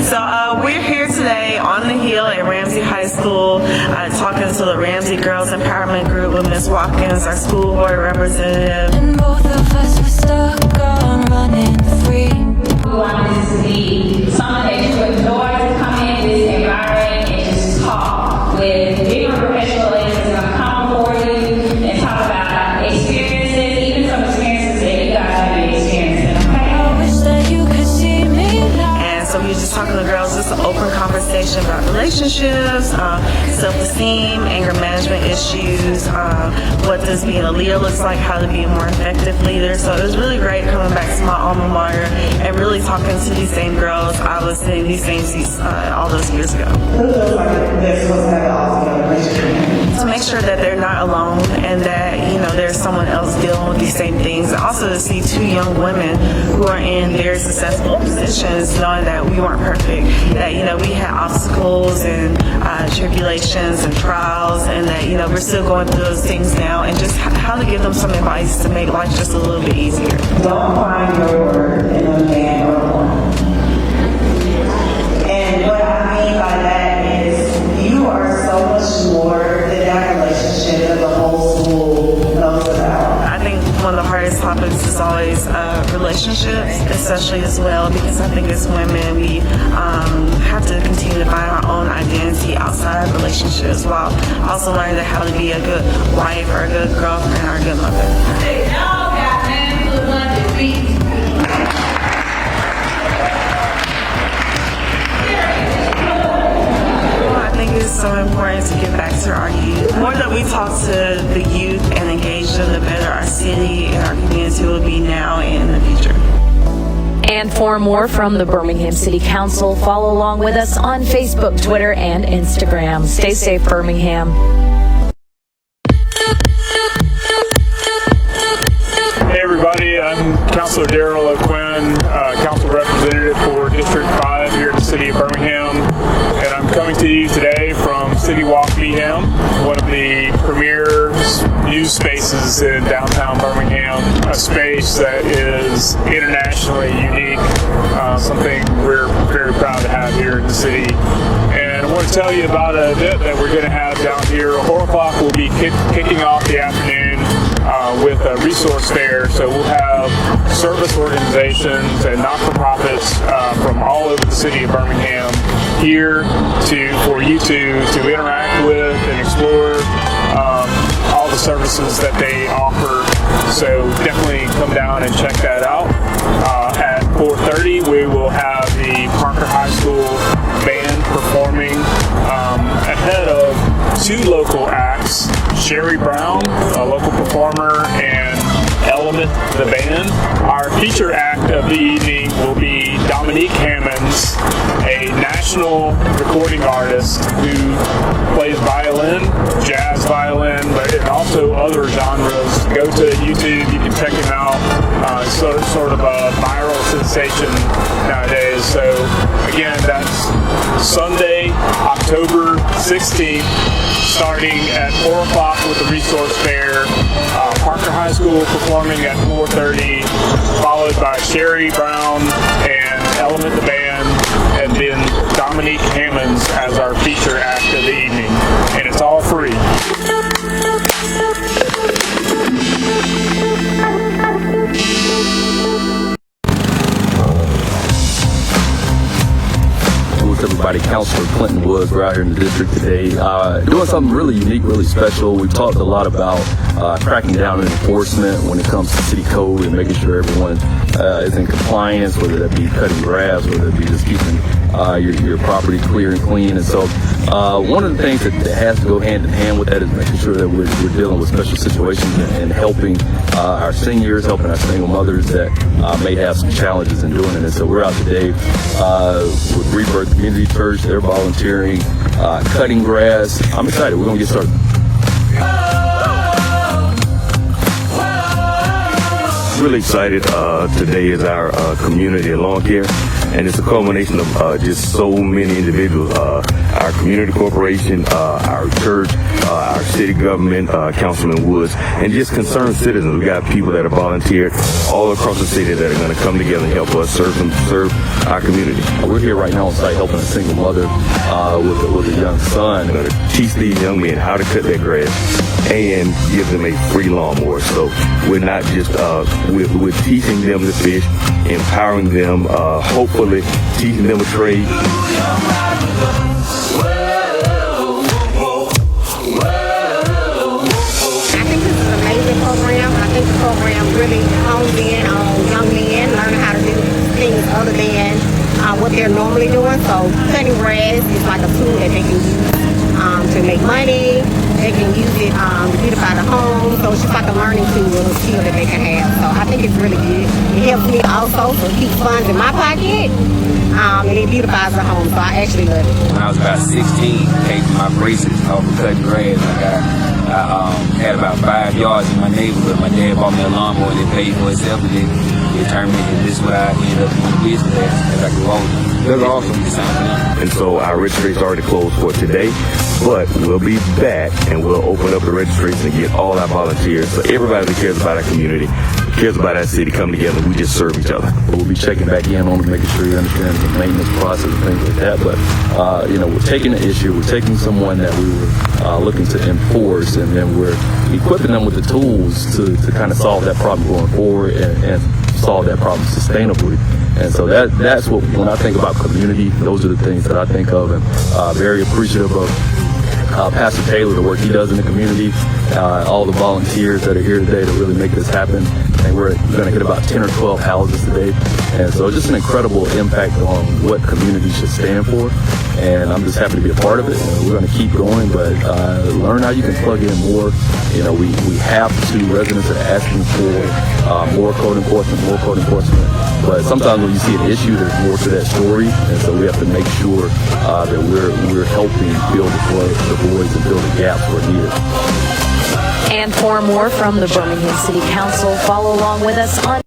So we're here today on the Hill at Ramsey High School, talking to the Ramsey Girls Empowerment Group with Ms. Watkins, our school board representative. And both of us were stuck on running free. We want this to be something that you enjoy to come in this environment and just talk with different professionals that are come for you and talk about experiences, even some experiences that you guys have been experiencing. Okay? I wish that you could see me now. And so we were just talking to the girls, just an open conversation about relationships, self-esteem, anger management issues, what does being a leader looks like, how to be a more effective leader. So it was really great coming back to my alma mater and really talking to these same girls I was saying these things all those years ago. Who feels like they're supposed to have an all-together relationship? To make sure that they're not alone and that, you know, there's someone else dealing with these same things. And also to see 2 young women who are in very successful positions, knowing that we weren't perfect, that, you know, we had obstacles and tribulations and trials, and that, you know, we're still going through those things now, and just how to give them some advice to make life just a little bit easier. Don't find your word in a man or a woman. And what I mean by that is you are so much more than that relationship that the whole school knows about. I think one of the hardest topics is always relationships, especially as well, because I think as women we have to continue to find our own identity outside of relationships, while also learning how to be a good wife or a good girlfriend or a good mother. I think it's so important to get back to our youth. The more that we talk to the youth and engage them, the better our city and our community will be now and in the future. And for more from the Birmingham City Council, follow along with us on Facebook, Twitter, and Instagram. Stay safe, Birmingham. Hey everybody, I'm Councilor Darrell O'Quinn, Council Representative for District 5 here in the City of Birmingham, and I'm coming to you today from City Walk Birmingham, one of the premier news spaces in downtown Birmingham, a space that is internationally unique, something we're very proud to have here in the city. And I want to tell you about an event that we're going to have down here. 4 o'clock we'll be kicking off the afternoon with a resource fair. So we'll have service organizations and not-for-profits from all over the city of Birmingham here for you to interact with and explore all the services that they offer. So definitely come down and check that out. At 4:30 we will have the Parker High School band performing ahead of 2 local acts, Sherry Brown, a local performer, and Element, the band. Our feature act of the evening will be Dominique Hammonds, a national recording artist who plays violin, jazz violin, but also other genres. Go to YouTube, you can check him out. Sort of a viral sensation nowadays. So again, that's Sunday, October 16th, starting at 4 o'clock with the resource fair. Parker High School performing at 4:30, followed by Sherry Brown and Element the Band, and then Dominique Hammonds as our feature act of the evening. And it's all free. Everybody, Councilor Clinton Woods, we're out here in the district today doing something really unique, really special. We've talked a lot about cracking down on enforcement when it comes to city code and making sure everyone is in compliance, whether that be cutting grass, whether it be just keeping your property clear and clean. And so one of the things that has to go hand in hand with that is making sure that we're dealing with special situations and helping our seniors, helping our single mothers that may have some challenges in doing it. And so we're out today with Rebirth Community Church. They're volunteering, cutting grass. I'm excited. We're going to get started. Really excited. Today is our community lawn care, and it's a culmination of just so many individuals. Our community corporation, our church, our city government, Councilman Woods, and just concerned citizens. We got people that are volunteered all across the city that are going to come together and help us serve our community. We're here right now on site helping a single mother with a young son. We're going to teach these young men how to cut their grass and give them a free lawnmower. So we're not just we're teaching them to fish, empowering them, hopefully teaching them a trade. Program. I think the program really hones in on young men learning how to do things other than what they're normally doing. So cutting grass is like a tool that they can use to make money. They can use it to beautify the home. So it's just like a learning tool or a skill that they can have. So I think it's really good. It helps me also to keep funds in my pocket. And it beautifies the home. So I actually love it. When I was about 16, I paid for my braces off of cutting grass. I had about 5 yards in my neighborhood. My dad bought me a lawnmower and it paid for itself, and it determined that this is what I ended up doing business as I grew older. That's awesome. And so our registration already closed for today, but we'll be back and we'll open up the registration and get all our volunteers. So everybody that cares about our community, cares about our city, come together. We just serve each other. We'll be checking back in on it, making sure you understand the maintenance process and things like that. But we're taking an issue, we're taking someone that we were looking to enforce, and then we're equipping them with the tools to kind of solve that problem going forward and solve that problem sustainably. And so that's what, when I think about community, those are the things that I think of, and very appreciative of Pastor Taylor, the work he does in the community, all the volunteers that are here today to really make this happen. And we're going to hit about 10 or 12 houses today. And so just an incredible impact on what community should stand for. And I'm just happy to be a part of it. And we're going to keep going, but learn how you can plug in more. We have to, residents are asking for more code enforcement. But sometimes when you see an issue, there's more to that story. And so we have to make sure that we're helping fill the voids and fill the gaps where needed. And for more from the Birmingham City Council, follow along with us on